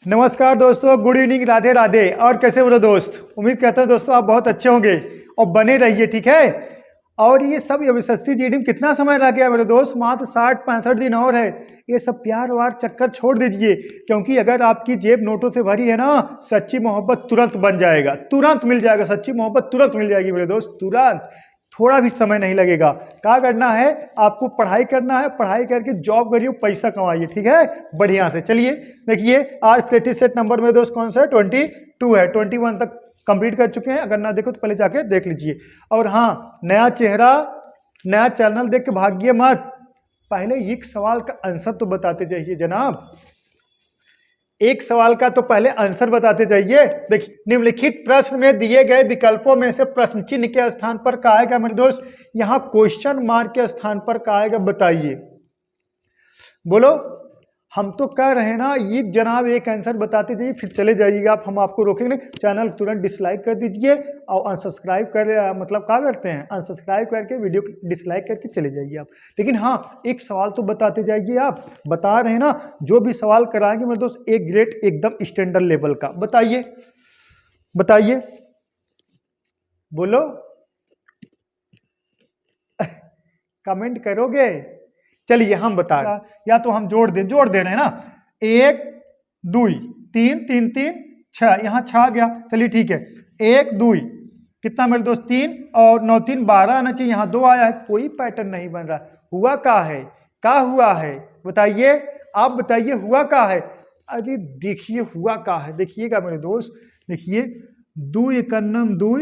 नमस्कार दोस्तों, good evening, Radhe Radhe. और कैसे मेरे दोस्त, उम्मीद करता हूँ दोस्तों आप बहुत अच्छे होंगे और बने रहिए, ठीक है। और ये सब एसएससी जीडी में कितना समय रह गया मेरे दोस्त, मात्र 60-65 दिन और है। ये सब प्यार वार चक्कर छोड़ दीजिए, क्योंकि अगर आपकी जेब नोटों से भरी है ना, सच्ची मोहब्बत तुरंत बन जाएगा, तुरंत मिल जाएगा, सच्ची मोहब्बत तुरंत मिल जाएगी मेरे दोस्त, तुरंत। थोड़ा भी समय नहीं लगेगा। क्या करना है आपको, पढ़ाई करना है, पढ़ाई करके जॉब करिए, पैसा कमाइए, ठीक है, बढ़िया से। चलिए देखिए, आज प्रैक्टिस सेट नंबर में दोस्त कौन सा है, 22 है। 21 तक कंप्लीट कर चुके हैं। अगर ना देखो तो पहले जाके देख लीजिए। और हाँ, नया चेहरा, नया चैनल देख के भागिए मत, पहले एक सवाल का आंसर तो बताते जाइए जनाब। एक सवाल का तो पहले आंसर बताते जाइए। देखिए, निम्नलिखित प्रश्न में दिए गए विकल्पों में से प्रश्न चिन्ह के स्थान पर क्या आएगा मेरे दोस्त, यहां क्वेश्चन मार्क के स्थान पर क्या आएगा, बताइए, बोलो। हम तो कह रहे हैं ना, ये जनाब एक आंसर बताते जाइए, फिर चले जाइएगा आप, हम आपको रोकेंगे नहीं। चैनल तुरंत डिसलाइक कर दीजिए और अनसब्सक्राइब कर, मतलब क्या करते हैं, अनसब्सक्राइब करके वीडियो डिसलाइक करके चले जाइए आप। लेकिन हाँ, एक सवाल तो बताते जाइए आप। बता रहे हैं ना, जो भी सवाल कराएंगे मेरे दोस्त, एक ग्रेड एकदम स्टैंडर्ड लेवल का। बताइए बताइए, बोलो, कमेंट करोगे। चलिए हम बता रहे हैं, या तो हम जोड़ दे रहे हैं ना, 1 2 3 3 3 6, यहाँ 6 आ गया। चलिए ठीक है, 1 2 कितना मेरे दोस्त, 3 और 9 3 12 आना चाहिए, यहाँ 2 आया है। कोई पैटर्न नहीं बन रहा, हुआ क्या है, क्या हुआ है, बताइए, आप बताइए, हुआ क्या है। अरे देखिए हुआ क्या है, देखिएगा मेरे दोस्त, देखिए 2 एकन्नम 2,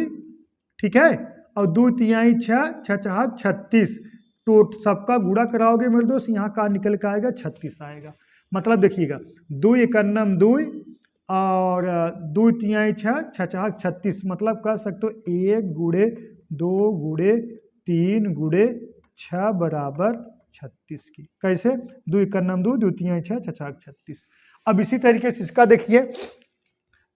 ठीक है, और 2 तिहाई 6, 6 छह 36, तो सबका गुणा कराओगे मेरे दोस्त, यहाँ का निकल के आएगा 36 आएगा। मतलब देखिएगा, 2 एकन्नम 2 और 2 तिहाई 6, 6 छह 36, मतलब कह सकते हो 1 गुणे 2 गुणे 3 गुणे 6 बराबर 36 की। कैसे, 2 एकन्नम 2, 2 तिहाई 6, 6 छह 36। अब इसी तरीके से इसका देखिए,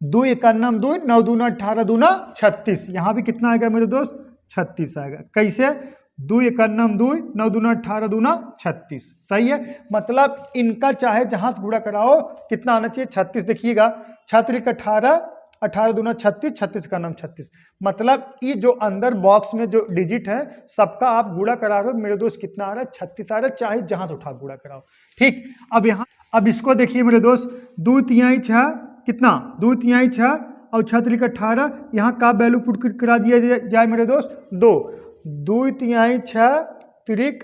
2 एकन्नम 2, 9 दूना 18 दूना 36, यहाँ भी कितना आएगा मेरे दोस्त, 36 आएगा। कैसे, 2 एकन्नम 2, 9 दूना 18 दूना 36, सही है। मतलब इनका चाहे जहां से गुणा कराओ, कितना आना चाहिए, 36। देखिएगा, 6 18, 18 दूना 36, 36 का नाम 36। मतलब ये जो अंदर बॉक्स में जो डिजिट है, सबका आप गुणा करा रहे हो मेरे दोस्त, कितना आ रहा है, 36 आ रहा है, चाहे जहां से उठा गुणा कराओ, ठीक। अब यहाँ, अब इसको देखिए मेरे दोस्त, 2 तिहाई 6, कितना, 2 तिहाई 6 और 6 3 18, यहाँ का वैल्यू पुट करा दिया जाए मेरे दोस्त, 2 2 तिहाई 6 त्रिक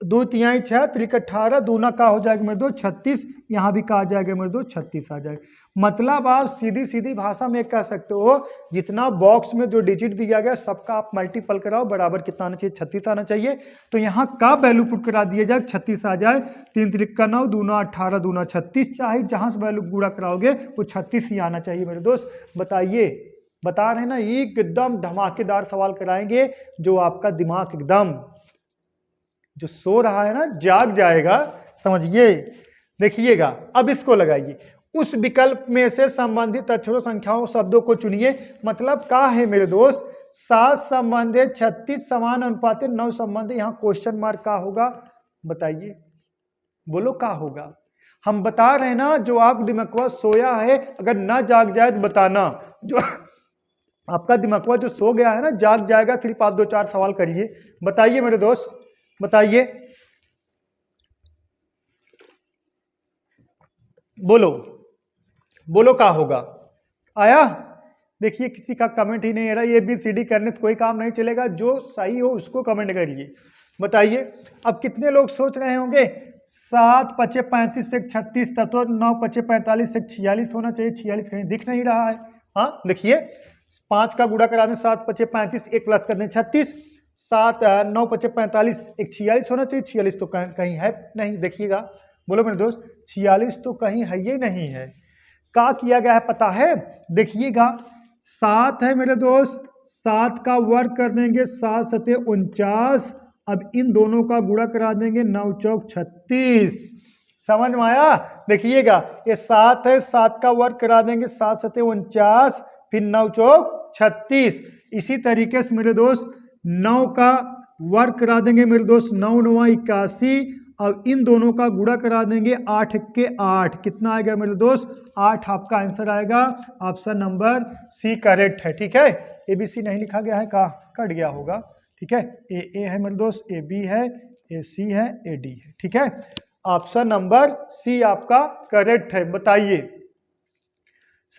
2 तिहाई 6 त्रिक 18, दूना का हो जाएगा मेरे दोस्त 36, यहाँ भी कहा जाएगा मेरे दोस्त 36 आ जाएगा। मतलब आप सीधी सीधी भाषा में कह सकते हो, जितना बॉक्स में जो डिजिट दिया गया सबका आप मल्टीपल कराओ, बराबर कितना आना चाहिए, 36 आना चाहिए। तो यहाँ का वैल्यू पुट करा दिया जाए, 36 आ जाए, 3 त्रिक का 9, दूना 18 दूना 36, चाहे जहां से वैल्यू गुणा कराओगे वो 36 ही आना चाहिए मेरे दोस्त। बताइए, बता रहे हैं ना, एकदम धमाकेदार सवाल कराएंगे, जो आपका दिमाग एकदम जो सो रहा है ना, जाग जाएगा, समझिए। देखिएगा, अब इसको लगाइए, उस विकल्प में से संबंधित अक्षरों संख्याओं शब्दों को चुनिए। मतलब क्या है मेरे दोस्त, 7 संबंधे 36 समान अनुपाते 9 संबंधे, यहाँ क्वेश्चन मार्क का होगा, बताइए, बोलो क्या होगा। हम बता रहे हैं ना, जो आप दिमाग सोया है, अगर ना जाग जाए तो बताना, जो आपका दिमाग जो सो गया है ना, जाग जाएगा, सिर्फ आप 2-4 सवाल करिए। बताइए मेरे दोस्त, बताइए, बोलो, बोलो क्या होगा, आया। देखिए किसी का कमेंट ही नहीं आ रहा, ये ABCD करने से कोई काम नहीं चलेगा, जो सही हो उसको कमेंट करिए। बताइए, अब कितने लोग सोच रहे होंगे, 7 पचे 35 से 36 था, तो 9 पचे 45 से 46 होना चाहिए, 46 कहीं दिख नहीं रहा है। हाँ देखिए, 5 का गुणा करा दें, 7 पचे 35, 1 प्लस कर दें 36, 7 9 पचे 45, एक 46 होना चाहिए, 46 तो कहीं है नहीं। देखिएगा, बोलो मेरे दोस्त, 46 तो कहीं है ही नहीं है। क्या किया गया है पता है, देखिएगा, 7 है मेरे दोस्त, 7 का वर्ग कर देंगे, 7 सते 49, अब इन दोनों का गुणा करा देंगे, 9 चौक 36, समझ में आया। देखिएगा, ये 7 है, 7 का वर्ग करा देंगे, 7 सते 49, फिर 9 चौक 36। इसी तरीके से मेरे दोस्त 9 का वर्ग करा देंगे मेरे दोस्त, 9 9 81, अब इन दोनों का गुणा करा देंगे, 8 के 8, कितना आएगा मेरे दोस्त 8। आपका आंसर आएगा ऑप्शन नंबर सी करेक्ट है। ठीक है, ए बी सी नहीं लिखा गया है, कहा कट गया होगा। ठीक है, ए है मेरे दोस्त, ए बी है, ए सी है, ए डी है। ठीक है, ऑप्शन नंबर सी आपका करेक्ट है। बताइए,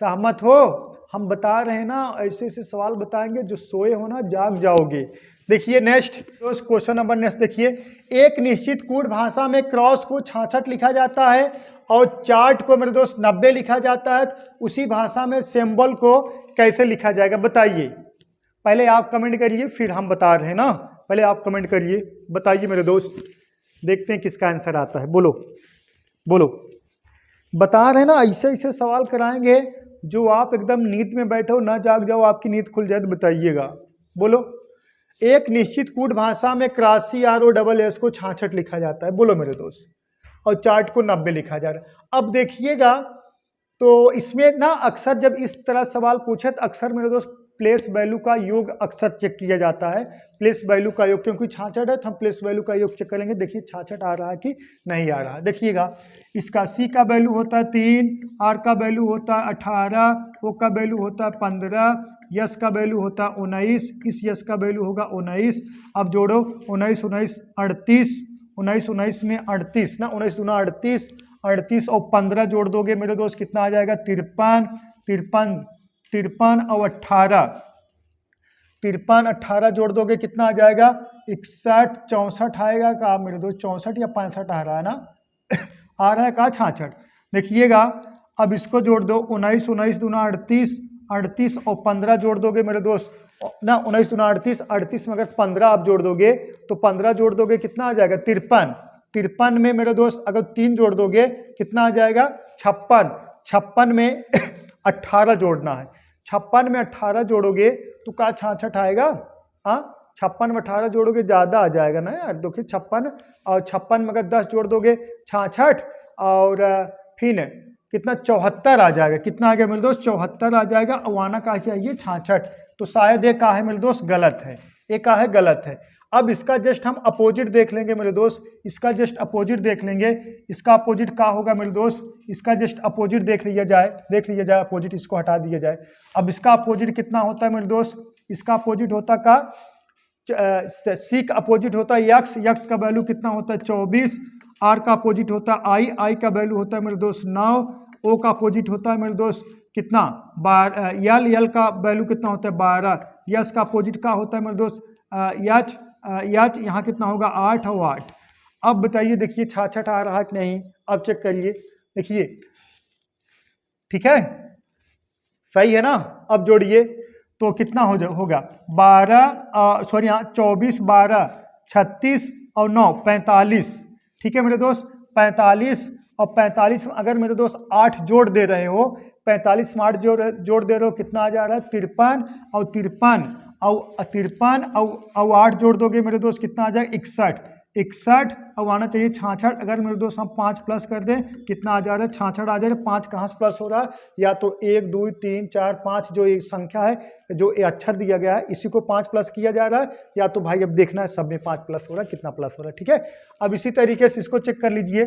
सहमत हो? हम बता रहे हैं ना, ऐसे ऐसे सवाल बताएंगे जो सोए हो ना जाग जाओगे। देखिए नेक्स्ट क्वेश्चन नंबर नेक्स्ट देखिए, एक निश्चित कूट भाषा में क्रॉस को 66 लिखा जाता है और चार्ट को मेरे दोस्त 90 लिखा जाता है, उसी भाषा में सिंबल को कैसे लिखा जाएगा बताइए। पहले आप कमेंट करिए, फिर हम बता रहे हैं ना, पहले आप कमेंट करिए, बताइए मेरे दोस्त, देखते हैं किसका आंसर आता है। बोलो बोलो, बता रहे हैं ना, ऐसे ऐसे सवाल कराएंगे जो आप एकदम नींद में बैठो ना जाग जाओ, आपकी नींद खुल जाए तो बताइएगा। बोलो, एक निश्चित कूट भाषा में CROSS को 66 लिखा जाता है, बोलो मेरे दोस्त, और चार्ट को 90 लिखा जा रहा है। अब देखिएगा तो इसमें ना अक्सर जब इस तरह सवाल पूछे तो अक्सर मेरे दोस्त प्लेस वैल्यू का योग अक्सर चेक किया जाता है, प्लेस वैल्यू का योग, क्योंकि 66 है तो हम प्लेस वैल्यू का योग चेक करेंगे। देखिए 66 आ रहा है कि नहीं आ रहा है। देखिएगा, इसका सी का वैल्यू होता है 3, आर का वैल्यू होता है 18, ओ का वैल्यू होता है 15, यस का वैल्यू होता है 19, इस यस का वैल्यू होगा 19। अब जोड़ो 19 19 38, 19 19 में 38 ना, 19 दूना 38, 38 और 15 जोड़ दोगे मेरे दोस्त कितना आ जाएगा 53, 53 53 और 18, 53 18 जोड़ दोगे कितना आ जाएगा 61, 64 आएगा का मेरे दोस्त, 64 या 65 आ रहा है ना आ रहा है कहा 66। देखिएगा, अब इसको जोड़ दो, 19 19 दूना 38, 38 और 15 जोड़ दोगे मेरे दोस्त ना, 19 दूना 38, 38 में अगर 15 आप जोड़ दोगे तो 15 जोड़ दोगे कितना आ जाएगा 53, 53 में मेरे दोस्त अगर 3 जोड़ दोगे कितना आ जाएगा 56, 56 में 18 जोड़ना है, 56 में 18 जोड़ोगे तो क्या 66 आएगा। हाँ, 56 में 18 जोड़ोगे ज़्यादा आ जाएगा ना यार। देखिए 56 और 56 में अगर 10 जोड़ दोगे 66 और फिर कितना 74 आ जाएगा। कितना आ गया मेरे दोस्त 74 आ जाएगा। और आना कहा चाहिए 66, तो शायद ये कहा है मेरे दोस्त गलत है, ये कहा है गलत है। अब इसका जस्ट हम अपोजिट देख लेंगे मेरे दोस्त, इसका जस्ट अपोजिट देख लेंगे। इसका अपोजिट क्या होगा मेरे दोस्त, इसका जस्ट अपोजिट देख लिया जाए, अपोजिट इसको हटा दिया जाए। अब इसका अपोजिट कितना होता है मेरे दोस्त, इसका अपोजिट होता का सी का अपोजिट होता है यक्स, यक्स का वैल्यू कितना होता है 24, आर का अपोजिट होता है आई, आई का वैल्यू होता है मेरे दोस्त 9, ओ का अपोजिट होता है मेरे दोस्त कितना 12, यल, यल का वैल्यू कितना होता है 12, यस का अपोजिट का होता है मेरे दोस्त यच, यच यहाँ कितना होगा 8 और 8। अब बताइए, देखिए 66 आ रहा है कि नहीं, अब चेक करिए, देखिए ठीक है सही है ना। अब जोड़िए तो कितना होगा 12 सॉरी यहाँ 24 12 36 और 9 45। ठीक है मेरे दोस्त, 45 और 45 अगर मेरे दोस्त 8 जोड़ दे रहे हो, 45 में 8 जोड़ दे रहे हो कितना आ जा रहा है 53 और 53 और 8 जोड़ दोगे मेरे दोस्त कितना आ जाएगा 61, 61 और आना चाहिए 66। अगर मेरे दोस्त हम 5 प्लस कर दें कितना आ जा रहा है 66 आ जा रहा है। 5 कहाँ से प्लस हो रहा है, या तो 1 2 3 4 5 जो ये संख्या है, जो ये अक्षर दिया गया है इसी को 5 प्लस किया जा रहा है, या तो भाई अब देखना है सब में 5 प्लस हो रहा है, कितना प्लस हो रहा है। ठीक है, अब इसी तरीके से इसको चेक कर लीजिए,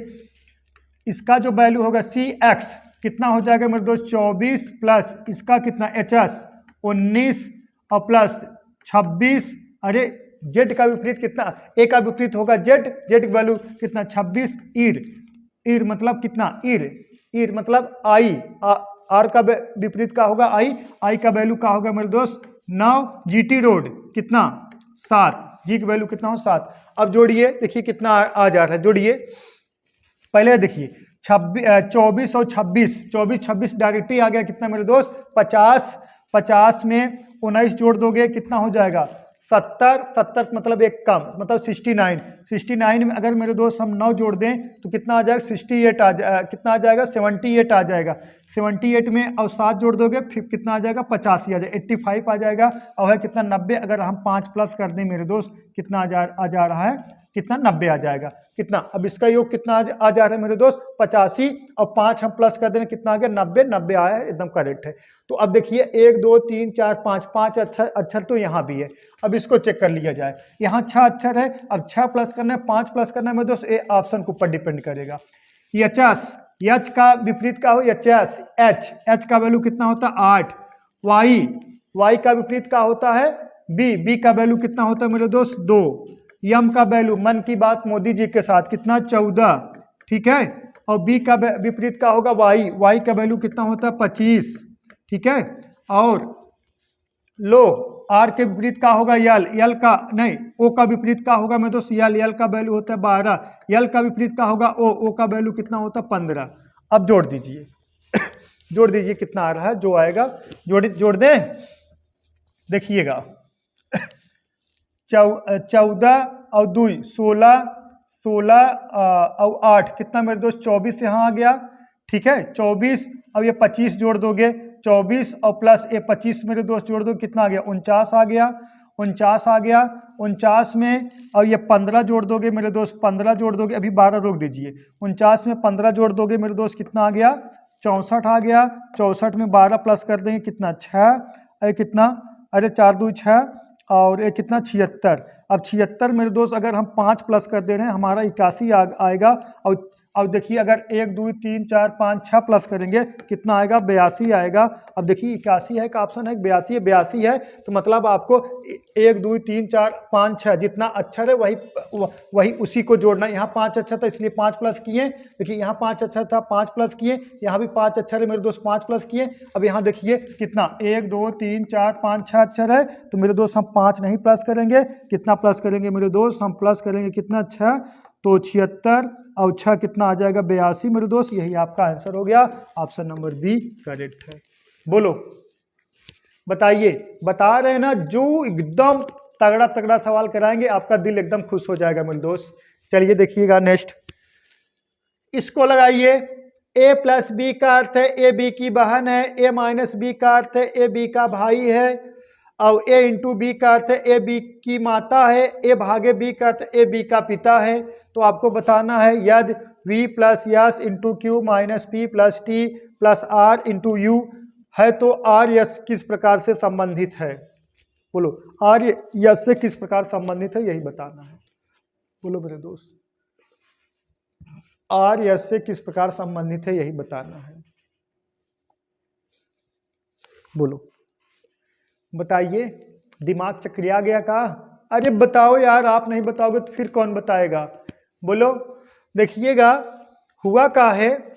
इसका जो वैल्यू होगा सी एक्स कितना हो जाएगा मेरे दोस्त 24 प्लस इसका कितना एच एस 19 और प्लस 26, अरे जेड का विपरीत कितना, ए का विपरीत होगा जेड, जेड का वैल्यू कितना 26, ईर, ईर मतलब कितना ईर, ईर मतलब आई, आर का विपरीत का होगा आई, आई का वैल्यू का होगा मेरे दोस्त 9, जीटी रोड कितना 7, जी की वैल्यू कितना हो 7। अब जोड़िए, देखिए कितना आ जा रहा है, जोड़िए पहले देखिए 24 और 26, 24 26 डायरेक्ट ही आ गया कितना मेरे दोस्त 50, 50 में 19 जोड़ दोगे कितना हो जाएगा 70, 70 मतलब एक कम मतलब 69, 69 में अगर मेरे दोस्त हम 9 जोड़ दें तो कितना आ जाएगा 68 कितना आ जाएगा 78 आ जाएगा। 78 में और 7 जोड़ दोगे फिर कितना आ जाएगा 85 आ जाएगा, 85 आ जाएगा। और है कितना 90, अगर हम 5 प्लस कर दें मेरे दोस्त कितना आ जा रहा है कितना 90 आ जाएगा। कितना, अब इसका योग कितना आ जा रहा है मेरे दोस्त 85 और 5 हम प्लस कर देंगे कितना आ गया 90, 90 आया है, एकदम करेक्ट है। तो अब देखिए 1 2 3 4 5, 5 अक्षर तो यहाँ भी है। अब इसको चेक कर लिया जाए, यहाँ 6 अक्षर है, अब 6 प्लस करना है 5 प्लस करना है मेरे दोस्त, ये ऑप्शन के ऊपर डिपेंड करेगा। यचस, यच का विपरीत का हो यचस, एच, एच का वैल्यू कितना होता है 8, वाई, वाई का विपरीत का होता है बी, बी का वैल्यू कितना होता है मेरे दोस्त 2, यम का वैल्यू मन की बात मोदी जी के साथ कितना 14, ठीक है, और बी का विपरीत का होगा वाई, वाई का वैल्यू कितना होता है 25, ठीक है, और लो आर के विपरीत का होगा यल, यल का नहीं ओ का विपरीत का होगा मेरे दोस्त यल, यल का वैल्यू होता है 12, यल का विपरीत का होगा ओ, ओ का वैल्यू कितना होता है 15। अब जोड़ दीजिए जोड़ दीजिए कितना आ रहा है, जो आएगा जोड़ दें, देखिएगा 14 और 2 16, 16 और 8 कितना मेरे दोस्त 24 यहाँ आ गया, ठीक है, 24, अब ये 25 जोड़ दोगे 24 और प्लस ये 25 मेरे दोस्त जोड़ दो कितना आ गया 49 आ गया, 49 आ गया, 49 में और ये 15 जोड़ दोगे मेरे दोस्त, 15 जोड़ दोगे, अभी 12 रोक दीजिए, 49 में 15 जोड़ दोगे मेरे दोस्त कितना आ गया 64 आ गया, 64 में 12 प्लस कर देंगे कितना 6, अरे कितना, अरे 4 2 6 और ये कितना 76। अब 76 मेरे दोस्त अगर हम 5 प्लस कर दे रहे हैं हमारा 81 आएगा, और देखिए अगर 1 2 3 4 5 6 प्लस करेंगे कितना आएगा 82 आएगा। अब देखिए 81 है का ऑप्शन है 82 है, 82 है तो मतलब आपको 1 2 3 4 5 6 जितना अक्षर है वही उसी को जोड़ना। यहाँ 5 अक्षर था इसलिए 5 प्लस किए, देखिए यहाँ 5 अक्षर था 5 प्लस किए, यहाँ भी 5 अक्षर है मेरे दोस्त 5 प्लस किए। अब यहाँ देखिए कितना 1 2 3 4 5 6 अक्षर है तो मेरे दोस्त हम 5 नहीं प्लस करेंगे, कितना प्लस करेंगे मेरे दोस्त, हम प्लस करेंगे कितना 6, तो 76 और 6 कितना आ जाएगा 82 मेरे दोस्त, यही आपका आंसर हो गया, ऑप्शन नंबर बी करेक्ट है। बोलो बताइए, बता रहे हैं ना, जो एकदम तगड़ा तगड़ा सवाल कराएंगे आपका दिल एकदम खुश हो जाएगा मेरे दोस्त। चलिए देखिएगा नेक्स्ट, इसको लगाइए, a प्लस बी का अर्थ है ए बी की बहन है, a माइनस बी का अर्थ है ए बी का भाई है, और a इंटू बी का अर्थ है ए बी की माता है, a भागे बी का अर्थ ए बी का पिता है। तो आपको बताना है यदि v plus S into q minus p plus t plus r into u है तो आर यस किस प्रकार से संबंधित है। बोलो आर यस से किस प्रकार संबंधित है, यही बताना है। बोलो मेरे दोस्त, आर यस से किस प्रकार संबंधित है, यही बताना है। बोलो बताइए, दिमाग चकरिया गया का? अरे बताओ यार, आप नहीं बताओगे तो फिर कौन बताएगा। बोलो देखिएगा, हुआ का है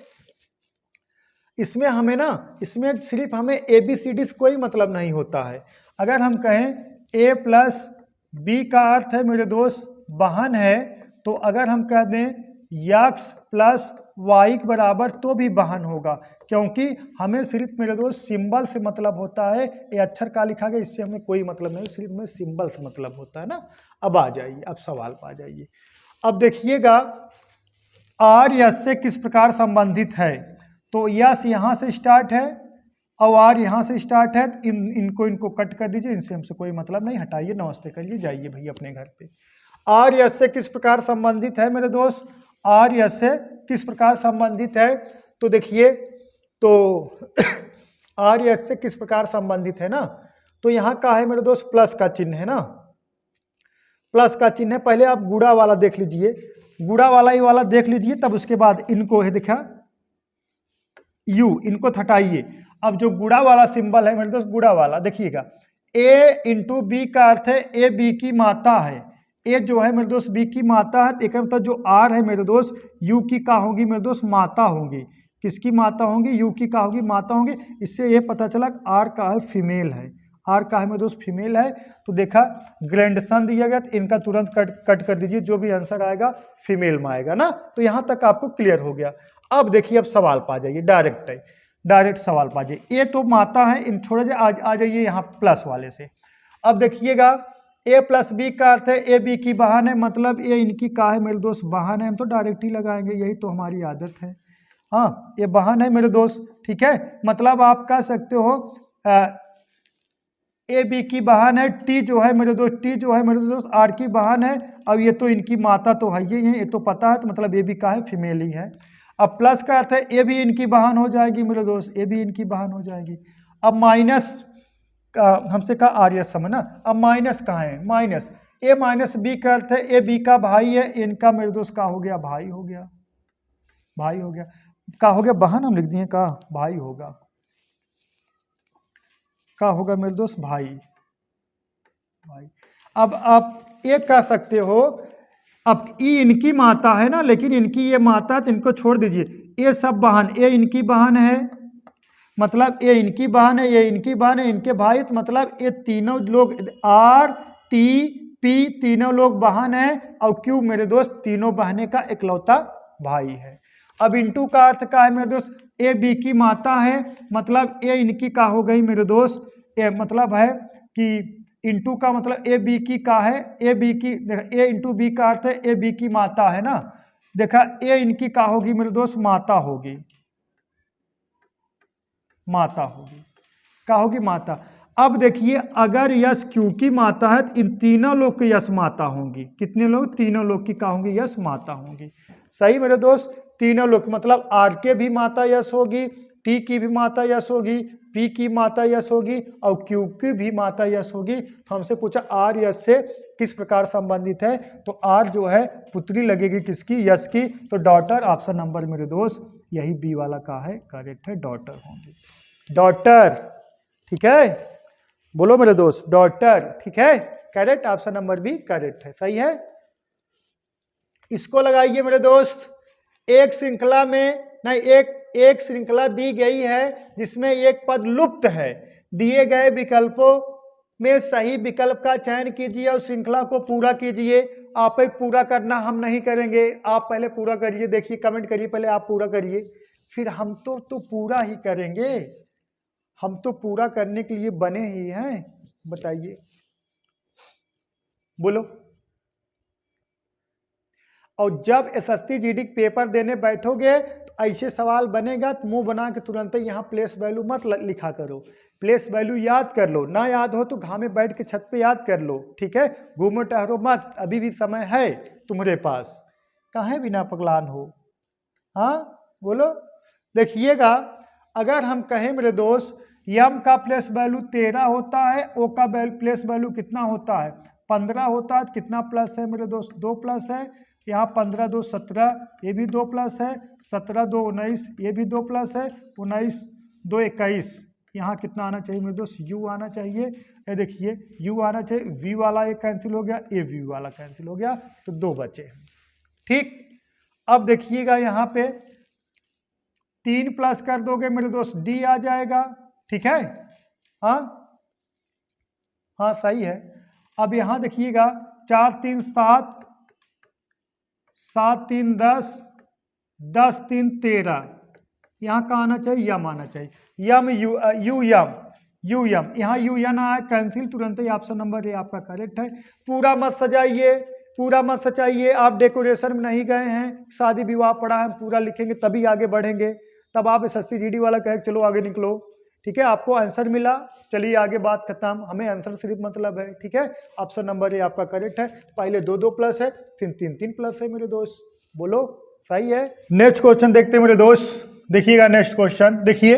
इसमें हमें ना, इसमें सिर्फ हमें ए बी सी डी से कोई मतलब नहीं होता है। अगर हम कहें ए प्लस बी का अर्थ है मेरे दोस्त बहन है, तो अगर हम कह दें यक्स प्लस वाई के बराबर तो भी बहन होगा, क्योंकि हमें सिर्फ मेरे दोस्त सिंबल से मतलब होता है। ये अक्षर का लिखा गया इससे हमें कोई मतलब नहीं, सिर्फ हमें सिंबल से मतलब होता है ना। अब आ जाइए, अब सवाल पर आ जाइए। अब देखिएगा आर यस से किस प्रकार संबंधित है, तो यस यहाँ से स्टार्ट है और आर यहाँ से स्टार्ट है, इनको कट कर दीजिए, इनसे हमसे कोई मतलब नहीं, हटाइए, नमस्ते करिए, जाइए भैया अपने घर पे। आर यस से किस प्रकार संबंधित है मेरे दोस्त, आर यस से किस प्रकार संबंधित है, तो देखिए तो आर यस से किस प्रकार संबंधित है ना, तो यहाँ का है मेरे दोस्त प्लस का चिन्ह है ना, प्लस का चिन्ह है। पहले आप गुड़ा वाला देख लीजिए, गुड़ा वाला ही वाला देख लीजिए, तब उसके बाद इनको है देखा यू, इनको हटाइए। अब जो गुड़ा वाला सिंबल है मेरे दोस्त, गुड़ा वाला देखिएगा, ए इंटू बी का अर्थ है ए बी की माता है, ए जो है मेरे दोस्त बी की माता है, एक मतलब जो आर है मेरे दोस्त यू की का होगी मेरे दोस्त माता होंगी। किसकी माता होंगी, यू की का होगी माता होंगी। इससे ये पता चला आर का है फीमेल है, आर का है मेरे दोस्त फीमेल है। तो देखा ग्रैंडसन दिया गया, तो इनका तुरंत कट कर दीजिए, जो भी आंसर आएगा फीमेल में आएगा ना। तो यहाँ तक आपको क्लियर हो गया। अब देखिए, अब सवाल पा जाइए, डायरेक्ट सवाल पा जाइए। ये तो माता है, इन थोड़े से आ जाइए यहाँ प्लस वाले से। अब देखिएगा ए प्लस बी का अर्थ है ए बी की बहन है, मतलब ये इनकी का है मेरे दोस्त बहन है, हम तो डायरेक्ट ही लगाएंगे, यही तो हमारी आदत है। हाँ ये बहन है मेरे दोस्त, ठीक है, मतलब आप कह सकते हो ए बी की बहन है, टी जो है मेरे दोस्त, टी जो है मेरे दोस्त आर की बहन है। अब ये तो इनकी माता तो है ही है, ये तो पता है, तो मतलब ए बी का है, फीमेल ही है। अब प्लस का अर्थ है ए भी इनकी बहन हो जाएगी मेरे दोस्त, ए भी इनकी बहन हो जाएगी। अब माइनस हमसे कहा आर एस समय ना, अब माइनस कहाँ है, माइनस ए माइनस बी का अर्थ है ए बी का भाई है, इनका मेरे दोस्त का हो गया भाई हो गया, भाई हो गया, का हो गया बहन हम लिख दिए, का भाई होगा, का होगा मेरे दोस्त भाई, भाई। अब आप ये कह सकते हो, अब ये इनकी माता है ना, लेकिन इनकी ये माता तो इनको छोड़ दीजिए, ये सब बहन, ये इनकी बहन है, मतलब ये इनकी बहन है, ये इनकी बहन है, इनके भाई, तो मतलब ये तीनों लोग आर टी पी तीनों लोग बहन है, और क्यू मेरे दोस्त तीनों बहने का इकलौता भाई है। अब इंटू का अर्थ का है मेरे दोस्त, ए बी की माता है, मतलब ए इनकी का हो गई मेरे दोस्त, ए मतलब है कि इंटू का मतलब ए बी की का है, ए बी की देखा, ए इंटू बी का अर्थ है ए बी की माता है ना, देखा ए इनकी का होगी मेरे दोस्त, माता होगी, माता होगी, का होगी माता। अब देखिए अगर यश क्यू की माता है तो इन तीनों लोग की यश माता होंगी, कितने लोग, तीनों लोग की का होंगी, यश माता होंगी। सही मेरे दोस्त, तीनों लोग मतलब आर के भी माता यश होगी, टी की भी माता यश होगी, पी की माता यश होगी, और क्यू की भी माता यश होगी। तो हमसे पूछा आर यश से किस प्रकार संबंधित है, तो आर जो है पुत्री लगेगी किसकी, यश की, तो डॉटर, ऑप्शन नंबर मेरे दोस्त यही बी वाला का है, करेक्ट है, डॉटर होंगी, डॉटर, ठीक है, बोलो मेरे दोस्त, डॉटर, ठीक है, correct, option number B correct है, सही है। इसको लगाइए मेरे दोस्त, एक श्रृंखला में नहीं, एक श्रृंखला दी गई है जिसमें एक पद लुप्त है, दिए गए विकल्पों में सही विकल्प का चयन कीजिए और श्रृंखला को पूरा कीजिए। आप एक पूरा करना, हम नहीं करेंगे, आप पहले पूरा करिए, देखिए कमेंट करिए, पहले आप पूरा करिए, फिर हम तो पूरा ही करेंगे, हम तो पूरा करने के लिए बने ही हैं, बताइए, बोलो। और जब एसएससी जीडी पेपर देने बैठोगे तो ऐसे सवाल बनेगा तो मुंह बना के तुरंत ही यहाँ प्लेस वैल्यू मत लिखा करो, प्लेस वैल्यू याद कर लो, ना याद हो तो घाम में बैठ के छत पे याद कर लो, ठीक है, घूमो टहरो मत, अभी भी समय है तुम्हारे पास, कहाँ बिना पगलान हो, हाँ बोलो। देखिएगा अगर हम कहें मेरे दोस्त यम का प्लेस वैल्यू 13 होता है, ओ का प्लेस वैल्यू कितना होता है 15 होता है, कितना प्लस है मेरे दोस्त 2 प्लस है, यहाँ 15 2 17, ये भी 2 प्लस है, 17 2 19, ये भी 2 प्लस है, 19 2 21, यहाँ कितना आना चाहिए मेरे दोस्त, यू आना चाहिए, ये देखिए यू आना चाहिए, वी वाला एक कैंसिल हो गया, ए वी वाला कैंसिल हो गया, तो 2 बचे, ठीक। अब देखिएगा यहाँ पे 3 प्लस कर दोगे मेरे दोस्त डी आ जाएगा, ठीक है, हाँ हाँ सही है। अब यहाँ देखिएगा 4 3 7, 7 3 10, 10 3 13, यहाँ का आना चाहिए यम आना चाहिए, यम यू यम, यहाँ यू यन आया कैंसिल, तुरंत ही ऑप्शन नंबर ए आपका करेक्ट है। पूरा मत सजाइए, पूरा मत सजाइए, आप डेकोरेशन में नहीं गए हैं, शादी विवाह पड़ा है, पूरा लिखेंगे तभी आगे बढ़ेंगे, तब आप एसएससी जीडी वाला कहे चलो आगे निकलो, ठीक है, आपको आंसर मिला, चलिए आगे बात खत्म, हमें आंसर सिर्फ मतलब है, ठीक है, ऑप्शन नंबर ए आपका करेक्ट है। पहले 2 2 प्लस है, फिर 3 3 प्लस है मेरे दोस्त, बोलो सही है। नेक्स्ट क्वेश्चन देखते हैं मेरे दोस्त, देखिएगा नेक्स्ट क्वेश्चन, देखिए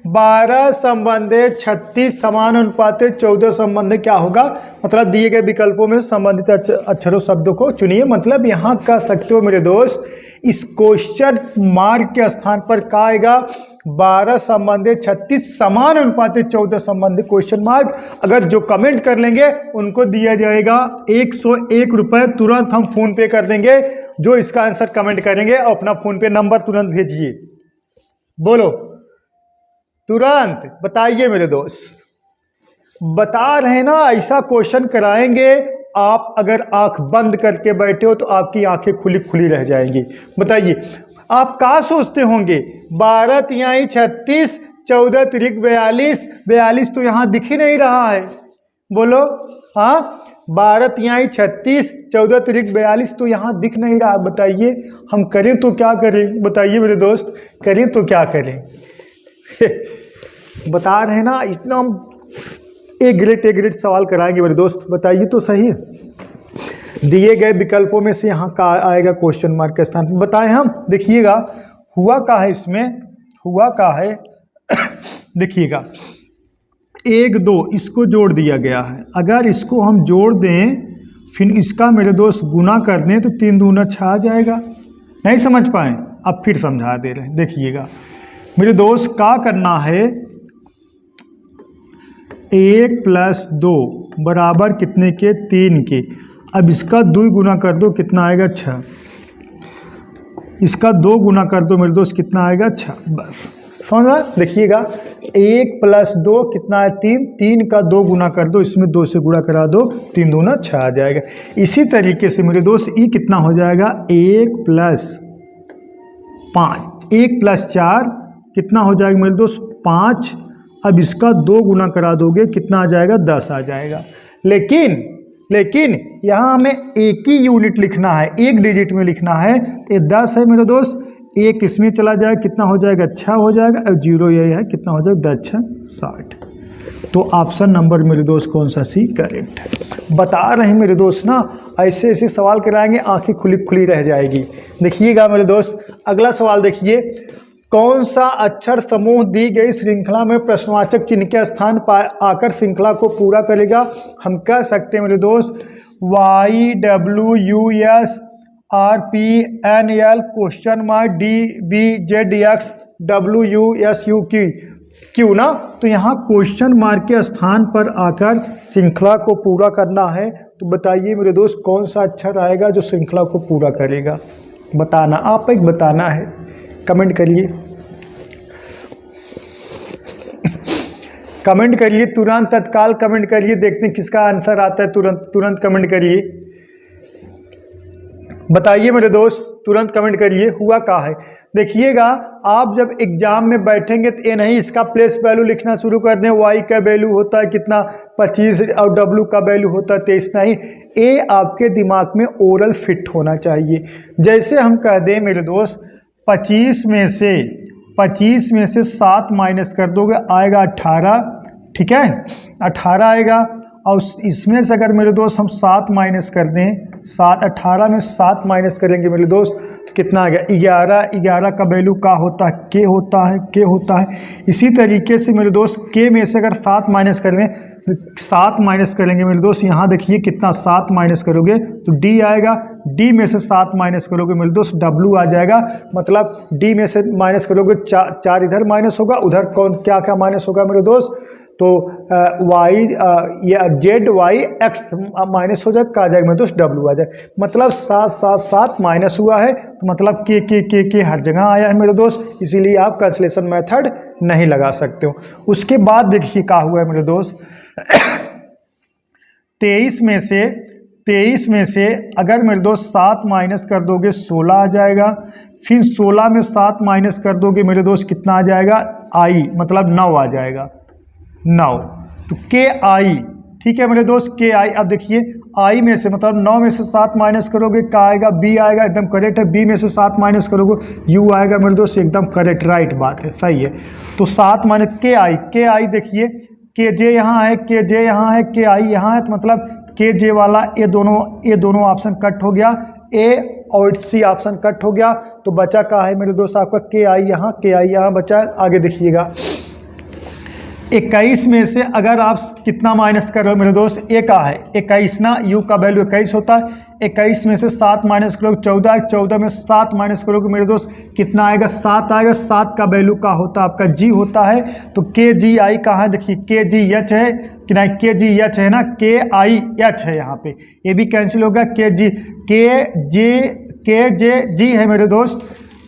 12 संबंधे 36 समानुपातित 14 संबंधे क्या होगा, मतलब दिए गए विकल्पों में संबंधित अक्षरों शब्दों को चुनिए। मतलब यहाँ कह सकते हो मेरे दोस्त इस क्वेश्चन मार्क के स्थान पर क्या आएगा, 12 संबंधे 36 समानुपातित 14 संबंधित क्वेश्चन मार्क। अगर जो कमेंट कर लेंगे उनको दिया जाएगा 101 रुपये, तुरंत हम फोन पे कर देंगे, जो इसका आंसर कमेंट करेंगे और अपना फोन पे नंबर तुरंत भेजिए, बोलो तुरंत बताइए मेरे दोस्त, बता रहे ना ऐसा क्वेश्चन कराएंगे, आप अगर आंख बंद करके बैठे हो तो आपकी आंखें खुली खुली रह जाएंगी। बताइए आप क्या सोचते होंगे, 12 तिहाई 36, 14 तिरिक 42, 42 तो यहाँ दिख ही नहीं रहा है, बोलो हाँ, 12 तिहाई 36, 14 तिरिक 42 तो यहाँ दिख नहीं रहा, बताइए हम करें तो क्या करें, बताइए मेरे दोस्त करें तो क्या करें बता रहे ना, इतना एक ग्रेट सवाल कराएंगे मेरे दोस्त, बताइए तो सही। दिए गए विकल्पों में से यहाँ का आएगा क्वेश्चन मार्क के स्थान पर, बताएं हम। देखिएगा हुआ का है, इसमें हुआ का है देखिएगा 1 2 इसको जोड़ दिया गया है। अगर इसको हम जोड़ दें फिर इसका मेरे दोस्त गुना कर दें तो 3 दूना 6 आ जाएगा। नहीं समझ पाए, अब फिर समझा दे रहे हैं। देखिएगा मेरे दोस्त का करना है 1 + 2 बराबर कितने के, 3 के। अब इसका 2 गुना कर दो, कितना आएगा 6। इसका 2 गुना कर दो मेरे दोस्त, कितना आएगा 6। बस समझ में। देखिएगा 1 + 2 कितना है 3, 3 का 2 गुना कर दो, इसमें 2 से गुणा करा दो, 3 दूना 6 आ जाएगा। इसी तरीके से मेरे दोस्त ये कितना हो जाएगा 1 + 5, 1 + 4 कितना हो जाएगा मेरे दोस्त 5। अब इसका 2 गुना करा दोगे, कितना आ जाएगा 10 आ जाएगा। लेकिन यहाँ हमें एक ही यूनिट लिखना है, एक डिजिट में लिखना है। ये 10 है मेरे दोस्त, 1 इसमें चला जाएगा, कितना हो जाएगा 6 हो जाएगा। और 0 ये है, कितना हो जाएगा 10 6 60। तो ऑप्शन नंबर मेरे दोस्त कौन सा सी करेक्ट है। बता रहे हैं मेरे दोस्त ना, ऐसे ऐसे सवाल कराएंगे आंखें खुली रह जाएगी। देखिएगा मेरे दोस्त अगला सवाल देखिए, कौन सा अक्षर समूह दी गई श्रृंखला में प्रश्नवाचक चिन्ह के स्थान पर आकर श्रृंखला को पूरा करेगा। हम कह सकते हैं मेरे दोस्त YWUSRPNL DBZXWUSUQ ना। तो यहाँ क्वेश्चन मार्क के स्थान पर आकर श्रृंखला को पूरा करना है। तो बताइए मेरे दोस्त कौन सा अक्षर आएगा जो श्रृंखला को पूरा करेगा, बताना। आप एक बताना है, कमेंट करिए, कमेंट करिए तुरंत, तत्काल कमेंट करिए, देखते हैं किसका आंसर आता है। तुरंत कमेंट करिए, बताइए मेरे दोस्त, तुरंत कमेंट करिए। हुआ का है देखिएगा, आप जब एग्जाम में बैठेंगे तो ये नहीं इसका प्लेस वैल्यू लिखना शुरू कर दें। y का वैल्यू होता है कितना 25 और w का वैल्यू होता है 23। नहीं, ये आपके दिमाग में ओरल फिट होना चाहिए। जैसे हम कह दें मेरे दोस्त 25 में से 7 माइनस कर दोगे आएगा 18, ठीक है 18 आएगा। और इसमें से अगर मेरे दोस्त हम 7 माइनस कर दें, 18 में 7 माइनस करेंगे मेरे दोस्त तो कितना आ गया 11। 11 का वैल्यू का होता है के होता है। इसी तरीके से मेरे दोस्त के में से अगर 7 माइनस करेंगे, 7 माइनस करेंगे मेरे दोस्त, यहाँ देखिए कितना 7 माइनस करोगे तो डी आएगा। डी में से 7 माइनस करोगे मेरे दोस्त डब्लू आ जाएगा। मतलब डी में से माइनस करोगे 4 इधर माइनस होगा, उधर कौन क्या माइनस होगा मेरे दोस्त, तो वाई या जेड वाई एक्स माइनस हो जाएगा, आ जाएगा मेरे दोस्त डब्लू आ जाएगा। मतलब 7 माइनस हुआ है तो मतलब के हर जगह आया है मेरे दोस्त, इसीलिए आप कैंसलेशन मेथड नहीं लगा सकते हो। उसके बाद देखिए क्या हुआ है मेरे दोस्त 23 में से अगर मेरे दोस्त 7 माइनस कर दोगे 16 आ जाएगा। फिर 16 में 7 माइनस कर दोगे मेरे दोस्त कितना आ जाएगा आई, मतलब 9 आ जाएगा 9। तो के आई, ठीक है मेरे दोस्त के आई। अब देखिए आई में से मतलब 9 में से 7 माइनस करोगे क्या आएगा बी आएगा, एकदम करेक्ट है। बी में से 7 माइनस करोगे यू आएगा मेरे दोस्त, एकदम करेक्ट राइट बात है, सही है। तो 7 माइनस के आई देखिए के जे यहाँ है, के जे यहाँ है, के आई यहाँ है, तो मतलब के जे वाला ये दोनों ऑप्शन कट हो गया, ए और सी ऑप्शन कट हो गया। तो बचा का है मेरे दोस्त आपका के आई यहाँ बचा। आगे देखिएगा 21 में से अगर आप कितना माइनस कर रहे हो मेरे दोस्त, ए का है 21 ना, यू का वैल्यू 21 होता है। 21 में से 7 माइनस करोगे 14, 14 में 7 माइनस करोगे मेरे दोस्त कितना आएगा 7 आएगा। 7 का वैल्यू का होता है आपका जी होता है। तो के जी आई कहाँ है, देखिए के जी एच है कि नहीं, के जी एच है ना, के आई एच है यहाँ पे, ये भी कैंसिल होगा। के जे जी है मेरे दोस्त,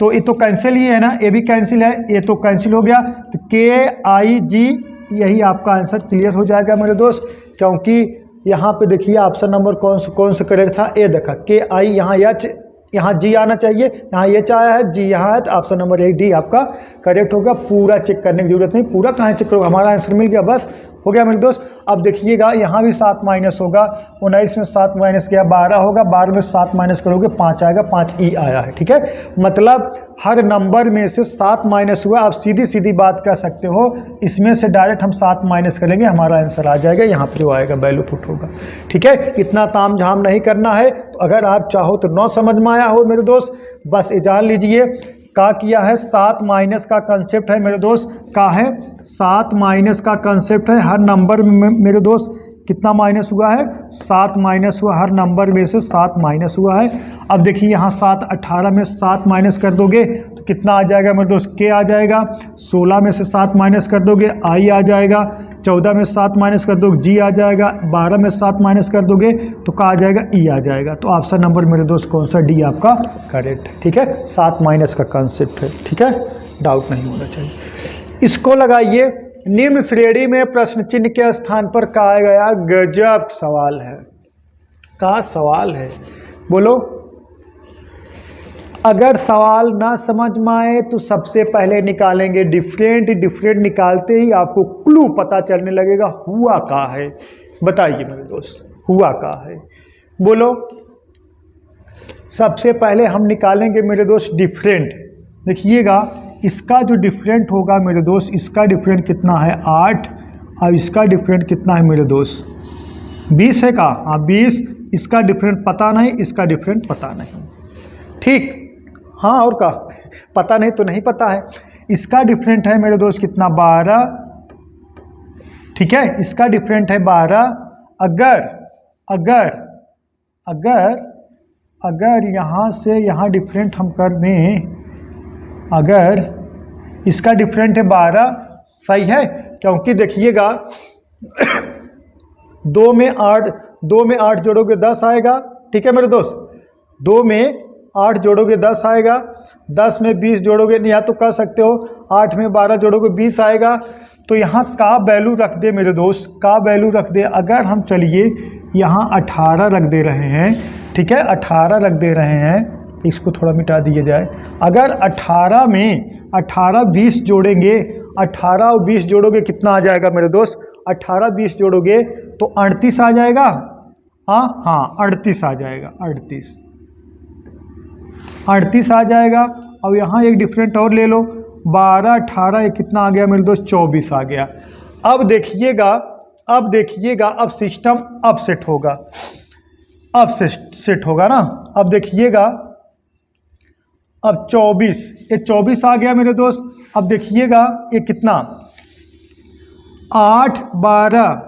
तो ये तो कैंसिल ही है ना, ये भी कैंसिल है, ये तो कैंसिल हो गया। तो के आई जी यही आपका आंसर क्लियर हो जाएगा मेरे दोस्त, क्योंकि यहाँ पे देखिए ऑप्शन नंबर कौन सा करेक्ट था, ए देखा के आई यहाँ एच यहाँ जी आना चाहिए, यहाँ एच आया है जी यहाँ है, तो ऑप्शन नंबर ए डी आपका करेक्ट होगा। पूरा चेक करने की जरूरत नहीं, पूरा कहाँ चेक करोगे, हमारा आंसर मिल गया बस हो गया मेरे दोस्त। अब देखिएगा यहाँ भी 7 माइनस होगा, 19 में 7 माइनस किया 12 होगा, 12 में 7 माइनस करोगे 5 आएगा, 5 ही आया है। ठीक है, मतलब हर नंबर में से 7 माइनस हुआ। आप सीधी सीधी बात कर सकते हो, इसमें से डायरेक्ट हम 7 माइनस करेंगे, हमारा आंसर आ जाएगा, यहाँ पर जो आएगा वैल्यू पुट होगा। ठीक है, इतना ताम झाम नहीं करना है। तो अगर आप चाहो तो 9 समझ में आया हो मेरे दोस्त, बस ये जान लीजिए का किया है 7 माइनस का कंसेप्ट है मेरे दोस्त, का है 7 माइनस का कंसेप्ट है। हर नंबर में मेरे दोस्त कितना माइनस हुआ है, 7 माइनस हुआ, हर नंबर में से 7 माइनस हुआ है। अब देखिए यहाँ 7, 18 में 7 माइनस कर दोगे तो कितना आ जाएगा मेरे दोस्त, के आ जाएगा। 16 में से 7 माइनस कर दोगे आई आ जाएगा। 14 में 7 माइनस कर दोगे जी आ जाएगा। 12 में 7 माइनस कर दोगे तो का आ जाएगा, ई आ जाएगा। तो ऑप्शन नंबर मेरे दोस्त कौन सा, डी आपका करेक्ट है। ठीक है, 7 माइनस का कंसेप्ट है। ठीक है, डाउट नहीं होना चाहिए। इसको लगाइए, निम्न श्रेणी में प्रश्न चिन्ह के स्थान पर का आएगा। यार गजब सवाल है, का सवाल है, बोलो। अगर सवाल ना समझ में आए तो सबसे पहले निकालेंगे डिफरेंट, डिफरेंट निकालते ही आपको क्लू पता चलने लगेगा हुआ का है। बताइए मेरे दोस्त, हुआ का है, बोलो। सबसे पहले हम निकालेंगे मेरे दोस्त डिफरेंट। देखिएगा इसका जो डिफरेंट होगा मेरे दोस्त, इसका डिफरेंट कितना है 8, और इसका डिफरेंट कितना है मेरे दोस्त 20 है का, हाँ 20। इसका डिफरेंट पता नहीं, इसका डिफरेंट पता नहीं। ठीक, हाँ और का पता नहीं तो नहीं पता है। इसका डिफरेंट है मेरे दोस्त कितना 12। ठीक है, इसका डिफरेंट है 12। अगर अगर अगर अगर यहाँ से यहाँ डिफरेंट हम कर दें, अगर इसका डिफरेंट है 12, सही है, क्योंकि देखिएगा 2 में 8 जोड़ोगे 10 आएगा। ठीक है मेरे दोस्त, 2 में 8 जोड़ोगे 10 आएगा, 10 में 20 जोड़ोगे, या तो कह सकते हो 8 में 12 जोड़ोगे 20 आएगा। तो यहाँ का वैल्यू रख दे मेरे दोस्त, का वैल्यू रख दे। अगर हम चलिए यहाँ 18 रख दे रहे हैं, ठीक है 18 रख दे रहे हैं, इसको थोड़ा मिटा दिया जाए। अगर 18 में 18 20 जोड़ेंगे, 18 और 20 जोड़ोगे कितना आ जाएगा मेरे दोस्त, 18 20 जोड़ोगे तो 38 आ जाएगा। हाँ 38 आ जाएगा, 38 आ जाएगा। अब यहाँ एक डिफरेंट और ले लो, 12 18 ये कितना आ गया मेरे दोस्त 24 आ गया। अब देखिएगा, अब सिस्टम अब सेट होगा, अब सेट होगा ना। अब देखिएगा, अब 24, ये 24 आ गया मेरे दोस्त। अब देखिएगा ये कितना 8 12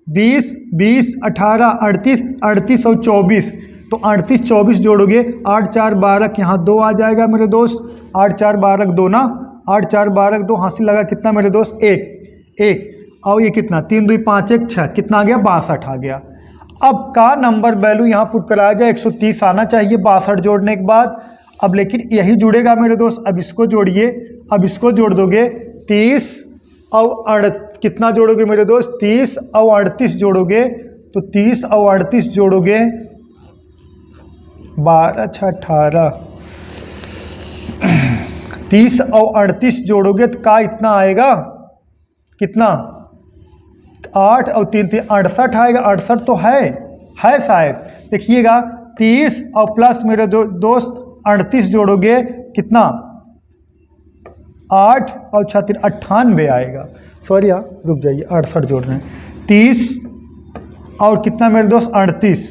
20 20 18 38 38 और 24, तो 38 24 जोड़ोगे 8 4 12 यहाँ 2 आ जाएगा मेरे दोस्त। 8 4 12 2 ना, 8 4 12 2 हासिल लगा कितना मेरे दोस्त 1 और ये कितना 3 2 5 1 6 कितना आ गया 62 आ गया। अब का नंबर वैल्यू यहाँ पुट कराया जाए 130 आना चाहिए 62 जोड़ने के बाद। अब लेकिन यही जुड़ेगा मेरे दोस्त। अब इसको जोड़िए, अब इसको जोड़ दोगे 30 और कितना जोड़ोगे मेरे दोस्त 30 और 38 जोड़ोगे, तो 30 और 38 जोड़ोगे 12 6 18, 30 और 38 जोड़ोगे तो का इतना आएगा, कितना 8 और 3 3 68 आएगा। 68 तो है शायद। देखिएगा 30 और प्लस मेरे दोस्त 38 जोड़ोगे कितना 8 और 6 3 98 आएगा। सॉरी यार रुक जाइए, 68 जोड़ रहे हैं। 30 और कितना मेरे दोस्त 38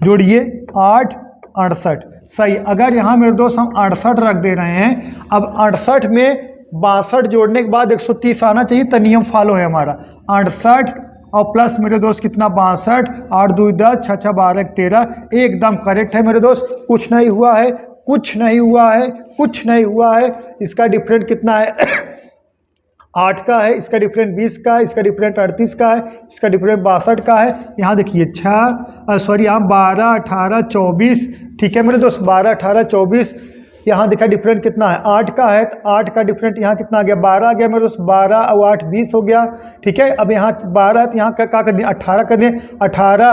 जोड़िए 8 68 सही। अगर यहाँ मेरे दोस्त हम 68 रख दे रहे हैं, अब 68 में 62 जोड़ने के बाद 130 आना चाहिए, तो नियम फॉलो है हमारा। 68 और प्लस मेरे दोस्त कितना 62, 8 2 10 6 6 12 13, एकदम करेक्ट है मेरे दोस्त। कुछ नहीं हुआ है, कुछ नहीं हुआ है, कुछ नहीं हुआ है। इसका डिफरेंट कितना है 8 का है, इसका डिफरेंट 20 का है, इसका डिफरेंट 38 का है, इसका डिफरेंट 62 का है। यहाँ देखिए 12 18 24, ठीक है मेरे दोस्त 12 18 24 यहाँ देखा डिफरेंट कितना है, 8 का है तो 8 का डिफरेंट यहाँ कितना आ गया, 12 आ गया मेरे दोस्त, 12 और 8 20 हो गया। ठीक है, अब यहाँ 12 तो यहाँ का कर दिए 18 कर दिए, 18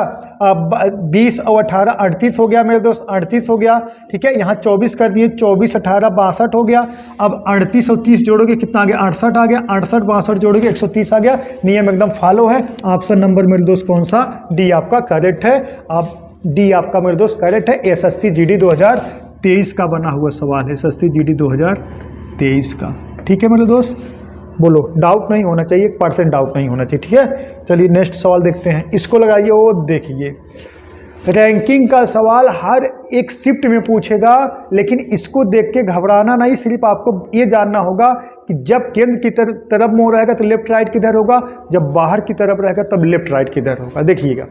20 और 18 38 हो गया मेरे दोस्त, 38 हो गया। ठीक है, यहाँ 24 कर दिए, 24 18 62 हो गया। अब 38 और 30 जोड़ोगे कितना आ गया, 68 आ गया, 68 62 जोड़ोगे 130 आ गया। नियम एकदम फॉलो है। ऑप्शन नंबर मेरे दोस्त कौन सा, डी आपका करेक्ट है। अब डी आपका मेरे दोस्त करेक्ट है। एसएससी जीडी 2023 का बना हुआ सवाल है, एसएससी जीडी 2023 का। ठीक है मेरे दोस्त, बोलो डाउट नहीं होना चाहिए, 1% डाउट नहीं होना चाहिए। ठीक है, चलिए नेक्स्ट सवाल देखते हैं, इसको लगाइए। वो देखिए रैंकिंग का सवाल हर एक शिफ्ट में पूछेगा, लेकिन इसको देख के घबराना नहीं, सिर्फ आपको ये जानना होगा कि जब केंद्र की तरफ मुँह रहेगा तो लेफ्ट राइट किधर होगा, जब बाहर की तरफ रहेगा तब लेफ्ट राइट किधर होगा। देखिएगा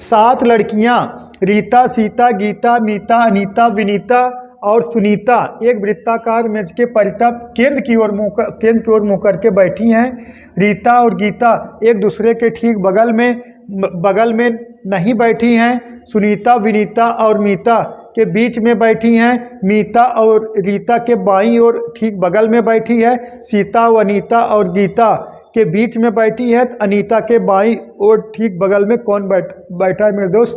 7 लड़कियां रीता, सीता, गीता, मीता, अनीता, विनीता और सुनीता एक वृत्ताकार मेज के परितः केंद्र की ओर मुँह करके बैठी हैं। रीता और गीता एक दूसरे के ठीक बगल में नहीं बैठी हैं। सुनीता विनीता और मीता के बीच में बैठी हैं। मीता और रीता के बाईं ओर ठीक बगल में बैठी है। सीता व अनीता और गीता के बीच में बैठी है। अनीता के बाईं ओर ठीक बगल में कौन बैठा है मेरे दोस्त।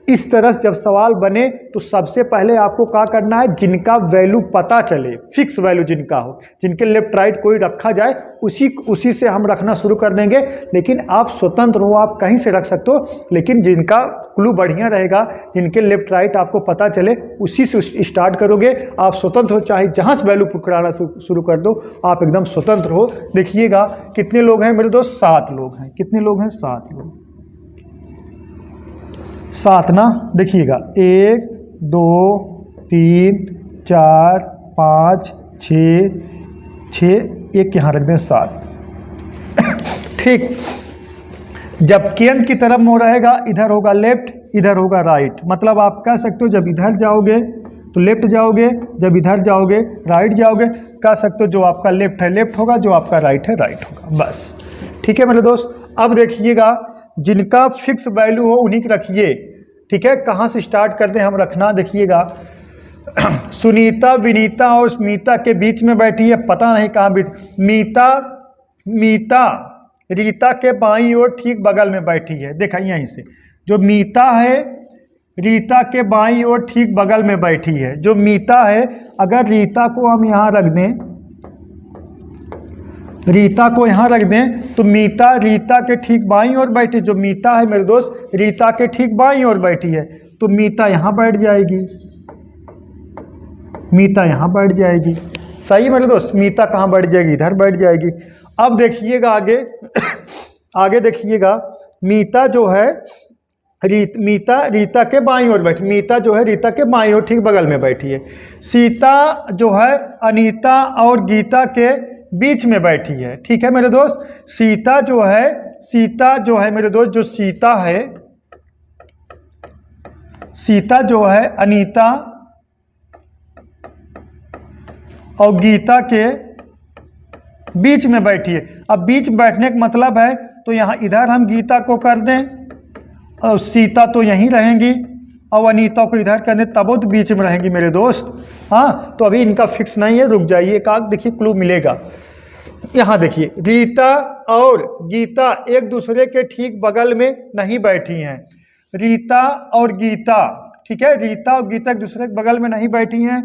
इस तरह से जब सवाल बने तो सबसे पहले आपको क्या करना है, जिनका वैल्यू पता चले, फिक्स वैल्यू जिनका हो, जिनके लेफ्ट राइट कोई रखा जाए उसी से हम रखना शुरू कर देंगे। लेकिन आप स्वतंत्र हो, आप कहीं से रख सकते हो, लेकिन जिनका क्लू बढ़िया रहेगा, जिनके लेफ्ट राइट आपको पता चले उसी से स्टार्ट करोगे। आप स्वतंत्र हो, चाहे जहाँ से वैल्यू पकड़ाना शुरू कर दो, आप एकदम स्वतंत्र हो। देखिएगा कितने लोग हैं मेरे दोस्त, 7 लोग हैं। कितने लोग हैं, 7 लोग। 7 ना, देखिएगा 1 2 3 4 5 6 एक यहाँ रख दें 7। ठीक, जब केंद्र की तरफ मुँह रहेगा, इधर होगा लेफ्ट, इधर होगा राइट। मतलब आप कह सकते हो जब इधर जाओगे तो लेफ्ट जाओगे, जब इधर जाओगे राइट जाओगे। कह सकते हो जो आपका लेफ्ट है लेफ्ट होगा, जो आपका राइट है राइट होगा, बस। ठीक है मेरे दोस्त, अब देखिएगा जिनका फिक्स वैल्यू हो उन्हीं की रखिए। ठीक है, कहाँ से स्टार्ट करते हैं हम रखना, देखिएगा सुनीता विनीता और मीता के बीच में बैठी है, पता नहीं कहाँ बीच। मीता रीता के बाईं ओर ठीक बगल में बैठी है। देखा यहीं से, जो मीता है रीता के बाईं ओर ठीक बगल में बैठी है। जो मीता है, अगर रीता को हम यहाँ रख दें, रीता को यहाँ रख दें तो मीता रीता के ठीक बाईं ओर बैठी। जो मीता है मेरे दोस्त, रीता के ठीक बाईं ओर बैठी है, तो मीता यहाँ बैठ जाएगी, मीता यहाँ बैठ जाएगी। सही मेरे दोस्त, मीता कहाँ बैठ जाएगी, इधर बैठ जाएगी। अब देखिएगा आगे आगे देखिएगा, मीता जो है मीता रीता के बाईं ओर बैठी, मीता जो है रीता के बाईं ओर ठीक बगल में बैठी है। सीता जो है अनीता और गीता के बीच में बैठी है। ठीक है मेरे दोस्त, सीता जो है मेरे दोस्त, जो सीता जो है अनीता और गीता के बीच में बैठी है। अब बीच बैठने का मतलब है, तो यहाँ इधर हम गीता को कर दें और सीता तो यहीं रहेंगी और अनीता को इधर कर दें, तब वो तो बीच में रहेंगी मेरे दोस्त। हाँ, तो अभी इनका फिक्स नहीं है, रुक जाइए, एक आग देखिए क्लू मिलेगा। यहाँ देखिए, रीता और गीता एक दूसरे के ठीक बगल में नहीं बैठी हैं। रीता और गीता, ठीक है, रीता और गीता एक दूसरे के बगल में नहीं बैठी हैं।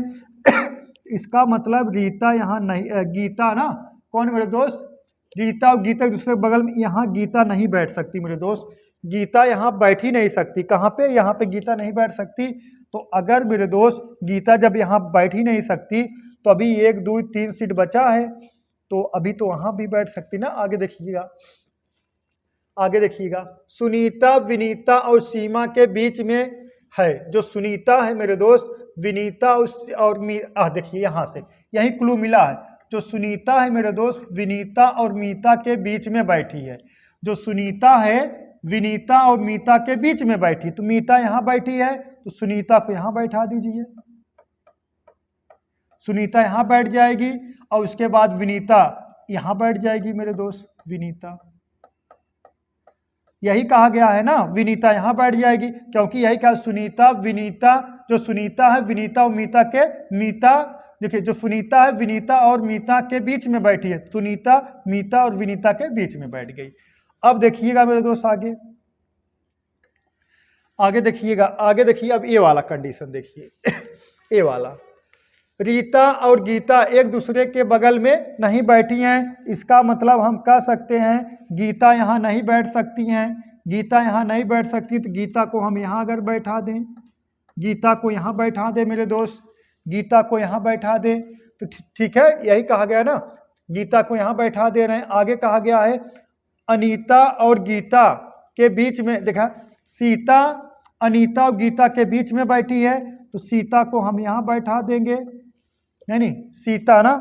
इसका मतलब रीता यहाँ नहीं, गीता ना, कौन मेरे दोस्त, रीता और गीता एक दूसरे के बगल में, यहाँ गीता नहीं बैठ सकती मेरे दोस्त। गीता यहाँ बैठ ही नहीं सकती। कहाँ पे, यहाँ पे गीता नहीं बैठ सकती। तो अगर मेरे दोस्त गीता जब यहाँ बैठ ही नहीं सकती, तो अभी 1 2 3 सीट बचा है, तो अभी तो वहाँ भी बैठ सकती ना। आगे देखिएगा, आगे देखिएगा, सुनीता विनीता और सीमा के बीच में है। जो सुनीता है मेरे दोस्त, विनीता और देखिए यहाँ से यही क्लू मिला है। जो सुनीता है मेरे दोस्त, विनीता और मीता के बीच में बैठी है। जो सुनीता है विनीता और मीता के बीच में बैठी, तो मीता यहाँ बैठी है, तो सुनीता को यहाँ बैठा दीजिए, सुनीता यहाँ बैठ जाएगी और उसके बाद विनीता यहाँ बैठ जाएगी मेरे दोस्त। विनीता, यही कहा गया है ना, विनीता यहाँ बैठ जाएगी, क्योंकि यही कहा सुनीता विनीता, जो सुनीता है विनीता और मीता के, मीता देखिए जो सुनीता है विनीता और मीता के बीच में बैठी है, सुनीता मीता और विनीता के बीच में बैठ गई। अब देखिएगा मेरे दोस्त आगे देखिएगा, आगे देखिए अब ये वाला कंडीशन देखिए ये वाला, रीता और गीता एक दूसरे के बगल में नहीं बैठी हैं, इसका मतलब हम कह सकते हैं गीता यहाँ नहीं बैठ सकती हैं, गीता यहाँ नहीं बैठ सकती, तो गीता को हम यहाँ अगर बैठा दें, गीता को यहाँ बैठा दें मेरे दोस्त, गीता को यहाँ बैठा दें तो ठीक है, यही कहा गया ना, गीता को यहाँ बैठा दे रहे हैं। आगे कहा गया है अनीता और गीता के बीच में, देखा सीता अनीता और गीता के बीच में बैठी है, तो सीता को हम यहाँ बैठा देंगे, नहीं सीता ना,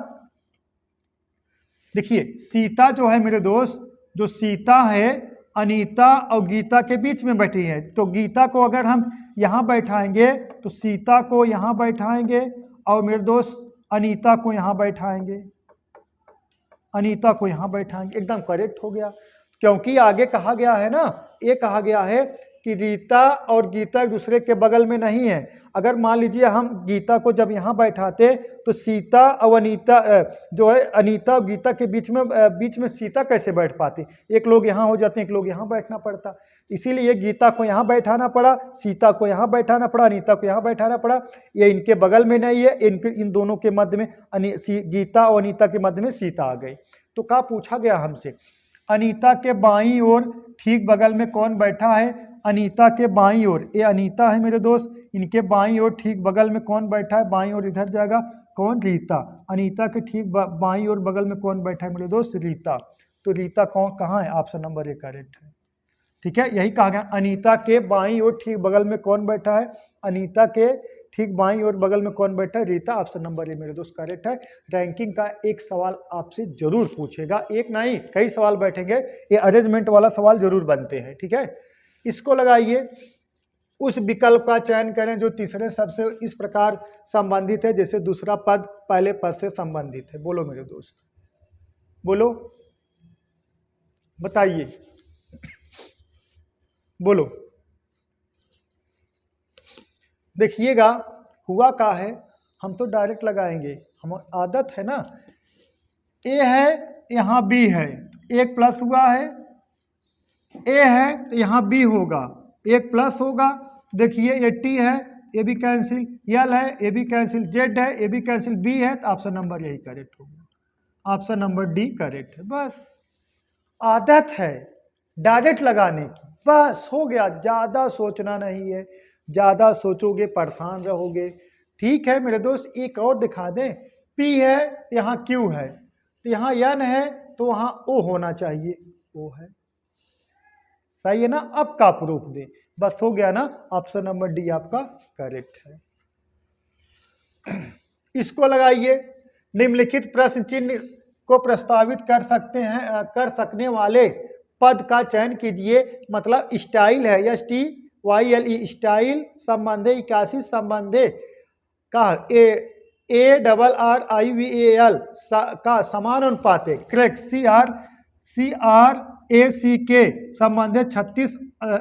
देखिए सीता जो है मेरे दोस्त, जो सीता है अनीता और गीता के बीच में बैठी है, तो गीता को अगर हम यहाँ बैठाएंगे तो सीता को यहाँ बैठाएंगे और मेरे दोस्त अनीता को यहाँ बैठाएंगे, अनीता को यहाँ बैठाएंगे, एकदम करेक्ट हो गया। क्योंकि आगे कहा गया है ना, ये कहा गया है कि रीता और गीता एक दूसरे के बगल में नहीं है। अगर मान लीजिए हम गीता को जब यहाँ बैठाते तो सीता और अनीता जो है अनीता और गीता के बीच में सीता कैसे बैठ पाती, एक लोग यहाँ हो जाते हैं, एक लोग यहाँ बैठना पड़ता, इसीलिए गीता को यहाँ बैठाना पड़ा, सीता को यहाँ बैठाना पड़ा, अनीता को यहाँ बैठाना पड़ा। ये इनके बगल में नहीं है, इन दोनों के मध्य में गीता और अनीता के मध्य में सीता आ गई। तो क्या पूछा गया हमसे, अनीता के बाईं ओर ठीक बगल में कौन बैठा है, अनीता के बाईं ओर, ये अनीता है मेरे दोस्त, इनके बाईं ओर ठीक बगल में कौन बैठा है, बाईं ओर इधर जाएगा कौन, रीता। अनीता के ठीक बाईं ओर बगल में कौन बैठा है मेरे दोस्त, रीता। तो रीता कौन कहाँ है, ऑप्शन नंबर 1 करेक्ट है। ठीक है, यही कहा गया, अनीता के बाईं ओर ठीक बगल में कौन बैठा है, अनीता के ठीक बाईं ओर बगल में कौन बैठा है, रीता। ऑप्शन नंबर 1 मेरे दोस्त करेक्ट है। रैंकिंग का एक सवाल आपसे जरूर पूछेगा, एक नहीं कई सवाल बैठेंगे, ये अरेंजमेंट वाला सवाल जरूर बनते हैं। ठीक है, इसको लगाइए, उस विकल्प का चयन करें जो तीसरे शब्द से इस प्रकार संबंधित है जैसे दूसरा पद पहले पद से संबंधित है। बोलो मेरे दोस्त, बोलो, बताइए, बोलो। देखिएगा हुआ क्या है, हम तो डायरेक्ट लगाएंगे, हम आदत है ना, ए है यहाँ बी है, एक प्लस हुआ है, ए है तो यहाँ बी होगा, एक प्लस होगा, देखिए ये टी है, ए बी कैंसिल, यल है ए बी कैंसिल, जेड है ए बी कैंसिल, बी है, तो ऑप्शन नंबर यही करेक्ट होगा, ऑप्शन नंबर डी करेक्ट है। बस आदत है डायरेक्ट लगाने की, बस हो गया, ज़्यादा सोचना नहीं है, ज़्यादा सोचोगे परेशान रहोगे। ठीक है मेरे दोस्त, एक और दिखा दें, P है यहाँ Q है, तो यहाँ N है तो वहाँ O होना चाहिए, O है, सही है ना। अब का प्रूफ दें, बस हो गया ना, ऑप्शन नंबर डी आपका करेक्ट है। इसको लगाइए, निम्नलिखित प्रश्न चिन्ह को प्रस्तावित कर सकने वाले पद का चयन कीजिए। मतलब स्टाइल है, STYLE स्टाइल संबंधे 81 संबंधे का ARRIVAL का समानुपात है, करेक्ट। CRACK संबंधे 36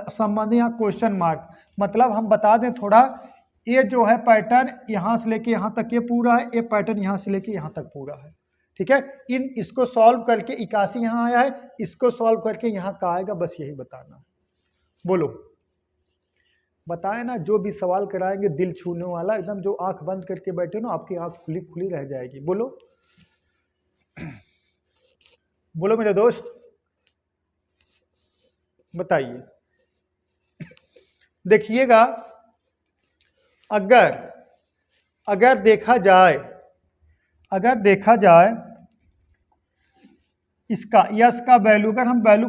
संबंधी, यहाँ क्वेश्चन मार्क। मतलब हम बता दें थोड़ा, ये जो है पैटर्न यहाँ से लेके यहाँ तक ये पूरा है, ये पैटर्न यहाँ से लेके यहाँ तक पूरा है। ठीक है, इसको सॉल्व करके 81 यहाँ आया है, इसको सॉल्व करके यहाँ का आएगा, बस यही बताना। बोलो, बताए ना, जो भी सवाल कराएंगे दिल छूने वाला, एकदम जो आंख बंद करके बैठे ना, आपकी आंख खुली खुली रह जाएगी। बोलो, बोलो मेरे दोस्त, बताइए। देखिएगा, अगर देखा जाए इसका यस का वैल्यू, अगर हम वैल्यू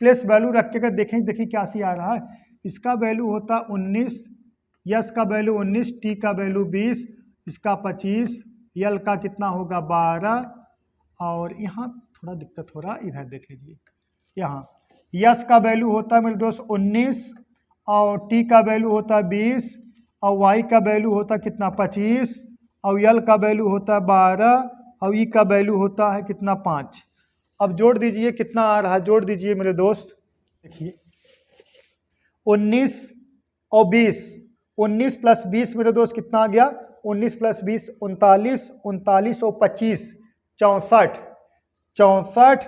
प्लेस वैल्यू रख के अगर देखें, देखिए क्या सी आ रहा है, इसका वैल्यू होता 19, यस का वैल्यू 19, टी का वैल्यू 20, इसका 25, यल का कितना होगा 12, और यहाँ थोड़ा दिक्कत हो रहा, इधर देख लीजिए, यहाँ यस का वैल्यू होता है मेरे दोस्त 19, और टी का वैल्यू होता है 20, और वाई का वैल्यू होता है कितना 25, और यल का वैल्यू होता है 12, और ई का वैल्यू होता है कितना 5। अब जोड़ दीजिए कितना आ रहा है, जोड़ दीजिए मेरे दोस्त। देखिए 19 और 20, 19 + 20 मेरे दोस्त कितना आ गया 19 + 20 39, 39 और 25 64, 64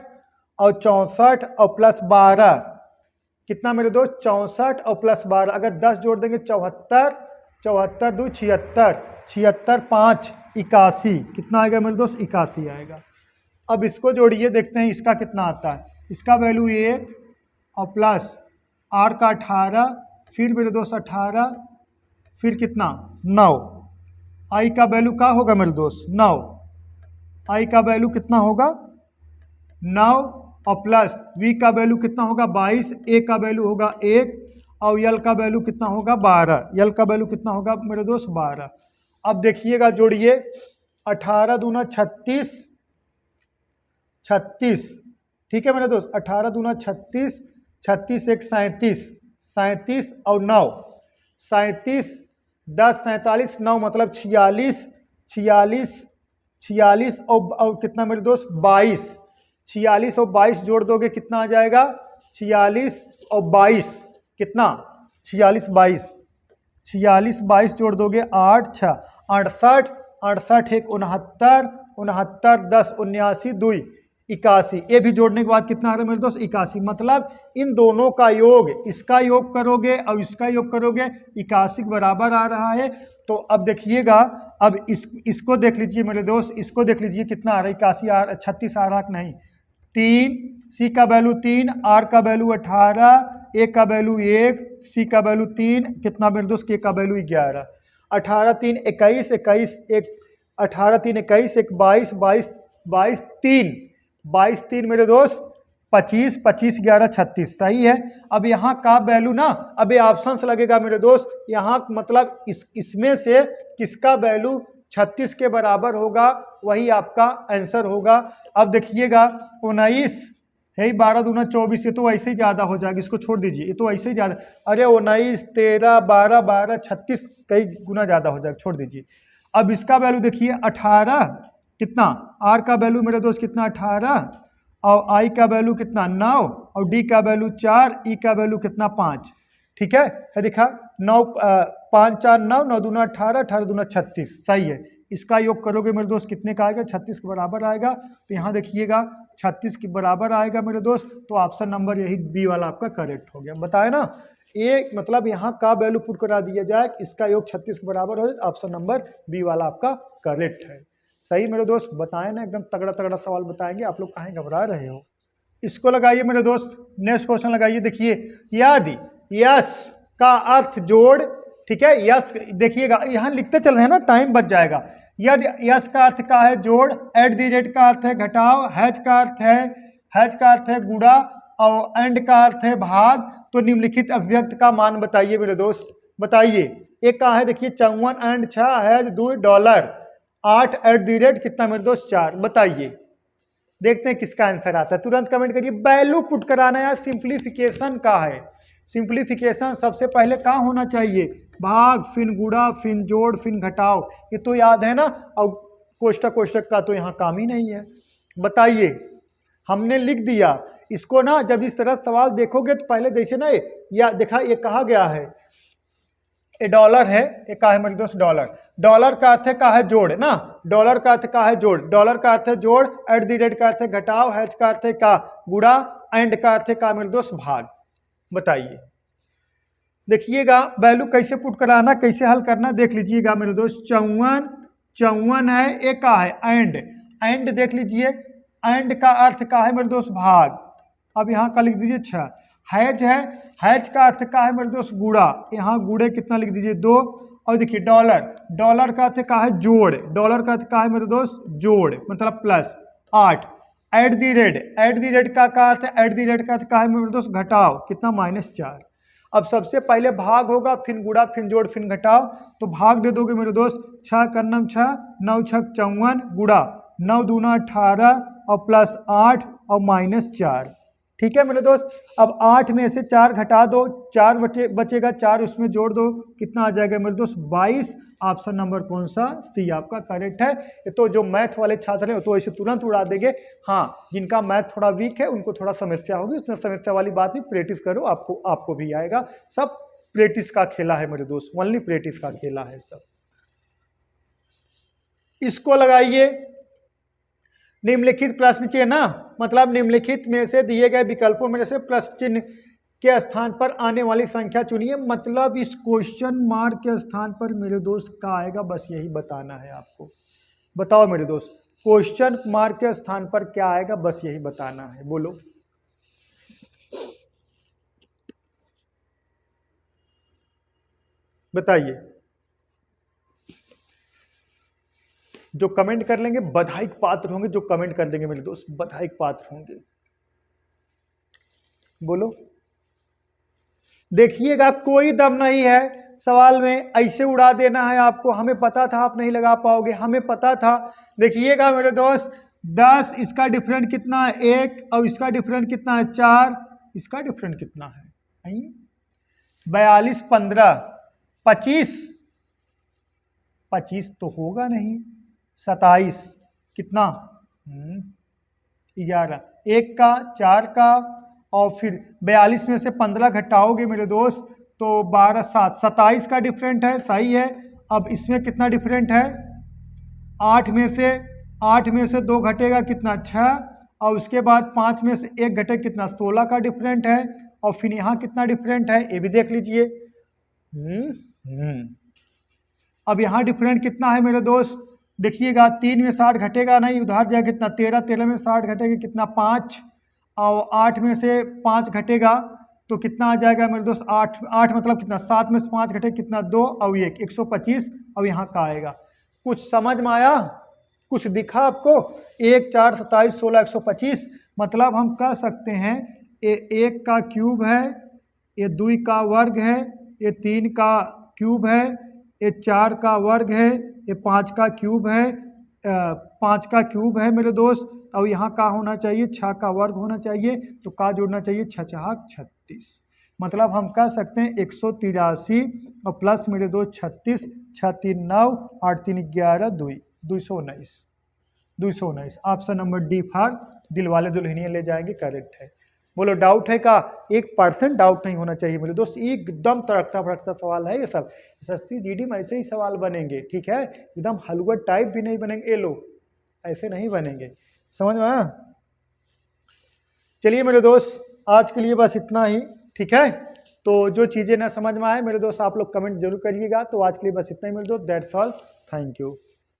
और 64 और +12 कितना मेरे दोस्त 64 और +12, अगर 10 जोड़ देंगे 74, 74 2 76, 76 5 81, कितना आएगा मेरे दोस्त 81 आएगा। अब इसको जोड़िए, देखते हैं इसका कितना आता है। इसका वैल्यू 1 और प्लस आर का 18, फिर मेरे दोस्त 18, फिर कितना 9, आई का वैल्यू क्या होगा मेरे दोस्त 9, आई का वैल्यू कितना होगा 9 और प्लस वी का वैल्यू कितना होगा 22, ए का वैल्यू होगा 1 और यल का वैल्यू कितना होगा 12, यल का वैल्यू कितना होगा मेरे दोस्त 12। अब देखिएगा जोड़िए 18 दूना 36, 36 ठीक है मेरे दोस्त 18 दूना 36, 36 एक 37, 37 और 9 37, 10 47 9 मतलब 46, 46 46 और कितना मेरे दोस्त 22, 46 और 22 जोड़ दोगे कितना आ जाएगा 46 और 22 कितना 46 22, 46 22 जोड़ दोगे 8 6 68, 68 एक 69, 69 10 79 2 81, ये भी जोड़ने के बाद कितना आ रहा है मेरे दोस्त 81, मतलब इन दोनों का योग, इसका योग करोगे और इसका योग करोगे 81 के बराबर आ रहा है। तो अब देखिएगा, अब इसको देख लीजिए मेरे दोस्त, इसको देख लीजिए कितना आ रहा है 81 36 आ रहा है कि नहीं, 3 सी का वैल्यू 3, आर का वैल्यू 18, ए का वैल्यू 1, सी का वैल्यू 3, कितना मेरे दोस्त के का वैल्यू 11, 18 3 21, 21 एक 18 3 21 एक 22, 22 22 3, 22 3 मेरे दोस्त 25, 25 11 36 सही है। अब यहाँ का वैल्यू ना, अब ये ऑप्शन लगेगा मेरे दोस्त, यहाँ मतलब इसमें से किसका वैल्यू 36 के बराबर होगा वही आपका आंसर होगा। अब देखिएगा 19 है 12 दूना 24, ये तो ऐसे ही ज़्यादा हो जाएगा, इसको छोड़ दीजिए, ये तो ऐसे ही ज़्यादा, अरे 19 13 12 12 36 कई गुना ज़्यादा हो जाएगा, छोड़ दीजिए। अब इसका वैल्यू देखिए 18 कितना, आर का वैल्यू मेरे दोस्त कितना 18 और आई का वैल्यू कितना 9 और डी का वैल्यू 4, ई का वैल्यू कितना 5, ठीक है दिखा 9 5 4 9 9 दूना 18, 18 दूना 36 सही है। इसका योग करोगे मेरे दोस्त कितने का आएगा 36 के बराबर आएगा। तो यहाँ देखिएगा 36 के बराबर आएगा मेरे दोस्त, तो ऑप्शन नंबर यही बी वाला आपका करेक्ट हो गया। बताए ना, ये मतलब यहाँ का वैल्यू पुट करा दिया जाए, इसका योग 36 के बराबर हो जाए, ऑप्शन नंबर बी वाला आपका करेक्ट है। सही मेरे दोस्त, बताए ना, एकदम तगड़ा तगड़ा सवाल बताएंगे, आप लोग काहे घबरा रहे हो। इसको लगाइए मेरे दोस्त, नेक्स्ट क्वेश्चन लगाइए। देखिए यदि यस का अर्थ जोड़, ठीक है, यस देखिएगा यहाँ लिखते चल रहे हैं ना, टाइम बच जाएगा। यदि यस का अर्थ का है जोड़, एट द रेट का अर्थ है घटाव, हैज का अर्थ है गुणा और एंड का अर्थ है भाग, तो निम्नलिखित अभिव्यक्त का मान बताइए मेरे दोस्त। बताइए एक का है, देखिए 54 and 6 has $2, 8 at the rate कितना मेरे दोस्त 4, बताइए। देखते हैं किसका आंसर आता है, तुरंत कमेंट करिए। वैल्यू पुट कराना है, सिंप्लीफिकेशन का है। सिंप्लीफिकेशन सबसे पहले कहाँ होना चाहिए, भाग फिर गुणा फिर जोड़ फिर घटाव, ये तो याद है ना, और कोष्टक का तो यहाँ काम ही नहीं है। बताइए, हमने लिख दिया इसको ना, जब इस तरह सवाल देखोगे तो पहले जैसे ना या देखा ये कहा गया है $1 है, एक का है मेरे दोस्त डॉलर का अर्थ का है जोड़ ना, डॉलर का अर्थ का है जोड़, डॉलर का अर्थ है जोड़, एट द रेट का अर्थ है घटाव, हैज का अर्थ है का गुणा, एंड का अर्थ है का मेरे दोस्त भाग। बताइए, देखिएगा वैल्यू कैसे पुट कराना, कैसे हल करना, देख लीजिएगा मेरे दोस्त। 54 है, एक का है एंड देख लीजिए, एंड का अर्थ का है मेरे दोस्त भाग, अब यहाँ का लिख दीजिए 6। हैज है, हैज का अर्थ का है मेरे दोस्त गुणा, यहाँ गुणे कितना लिख दीजिए 2, और देखिए डॉलर का अर्थ का है जोड़, डॉलर का अर्थ का है मेरे दोस्त जोड़ मतलब प्लस 8, एट द रेट का अर्थ है, एट द रेट का अर्थ का है मेरे दोस्त घटाव, कितना -4। अब सबसे पहले भाग होगा, फिर गुणा फिर जोड़ फिर घटाव, तो भाग दे दोगे मेरे दोस्त 6 करनम 6, 9 6 54 गुणा 9 दूना 18 और प्लस 8 और -4, ठीक है मेरे दोस्त। अब 8 में से 4 घटा दो, 4 बचेगा, 4 उसमें जोड़ दो, कितना आ जाएगा मेरे दोस्त 22। ऑप्शन नंबर कौन सा, सी आपका करेक्ट है। ये तो जो मैथ वाले छात्र हैं तो ऐसे तुरंत उड़ा देंगे, हाँ जिनका मैथ थोड़ा वीक है उनको थोड़ा समस्या होगी, उसमें समस्या वाली बात नहीं, प्रैक्टिस करो, आपको भी आएगा। सब प्रैक्टिस का खेला है मेरे दोस्त, ओनली प्रैक्टिस का खेला है सब। इसको लगाइए, निम्नलिखित प्रश्न चिन्ह, मतलब निम्नलिखित में से दिए गए विकल्पों में से प्रश्न चिन्ह के स्थान पर आने वाली संख्या चुनिए। मतलब इस क्वेश्चन मार्क के स्थान पर मेरे दोस्त क्या आएगा, बस यही बताना है आपको। बताओ मेरे दोस्त, क्वेश्चन मार्क के स्थान पर क्या आएगा, बस यही बताना है, बोलो। बताइए। जो कमेंट कर लेंगे बधाई के पात्र होंगे, जो कमेंट कर देंगे मेरे दोस्त बधाई के पात्र होंगे। बोलो। देखिएगा कोई दम नहीं है सवाल में, ऐसे उड़ा देना है आपको। हमें पता था आप नहीं लगा पाओगे, हमें पता था। देखिएगा मेरे दोस्त, 10 इसका डिफरेंट कितना है 1, और इसका डिफरेंट कितना है 4, इसका डिफरेंट कितना है 42, 15, 25, 25 तो होगा नहीं, 27 कितना 11, 1 का 4 का, और फिर 42 में से 15 घटाओगे मेरे दोस्त तो 12, 7, 27 का डिफरेंट है, सही है। अब इसमें कितना डिफरेंट है, 8 में से 2 घटेगा कितना 6, और उसके बाद 5 में से 1 घटे कितना 16 का डिफरेंट है। और फिर यहाँ कितना डिफरेंट है ये भी देख लीजिए। अब यहाँ डिफरेंट कितना है मेरे दोस्त, देखिएगा 3 में 60 घटेगा नहीं, उधार जाएगा कितना 13, 13 में 60 घटेगा कितना 5, और 8 में से 5 घटेगा तो कितना आ जाएगा मेरे दोस्त 8, 8 मतलब कितना 7 में से 5 घटेगा कितना 2, और 1, 125। अब यहाँ का आएगा, कुछ समझ में आया, कुछ दिखा आपको। 1, 4, 27, 16, 125। मतलब हम कह सकते हैं ये 1 का क्यूब है, ये 2 का वर्ग है, ये 3 का क्यूब है, ये 4 का वर्ग है, ये 5 का क्यूब है, 5 का क्यूब है मेरे दोस्त। और यहाँ का होना चाहिए 6 का वर्ग होना चाहिए, तो का जोड़ना चाहिए 6 छहाक 36। मतलब हम कह सकते हैं 183 और प्लस मेरे दोस्त 36, 6 3 9, 8 3 11, 219। 219 ऑप्शन नंबर डी फॉर दिल वाले दुल्हनिया ले जाएंगे, करेक्ट है। बोलो डाउट है का, 1% डाउट नहीं होना चाहिए मेरे दोस्त, एकदम तड़कता भड़कता सवाल है ये सब। SSC GD में ऐसे ही सवाल बनेंगे, ठीक है, एकदम हलवा टाइप भी नहीं बनेंगे, ये लो ऐसे नहीं बनेंगे, समझ में आया। चलिए मेरे दोस्त आज के लिए बस इतना ही, ठीक है। तो जो चीज़ें ना समझ में आए मेरे दोस्त आप लोग कमेंट जरूर करिएगा। तो आज के लिए बस इतना ही मेरे दोस्त, दैट्स ऑल, थैंक यू।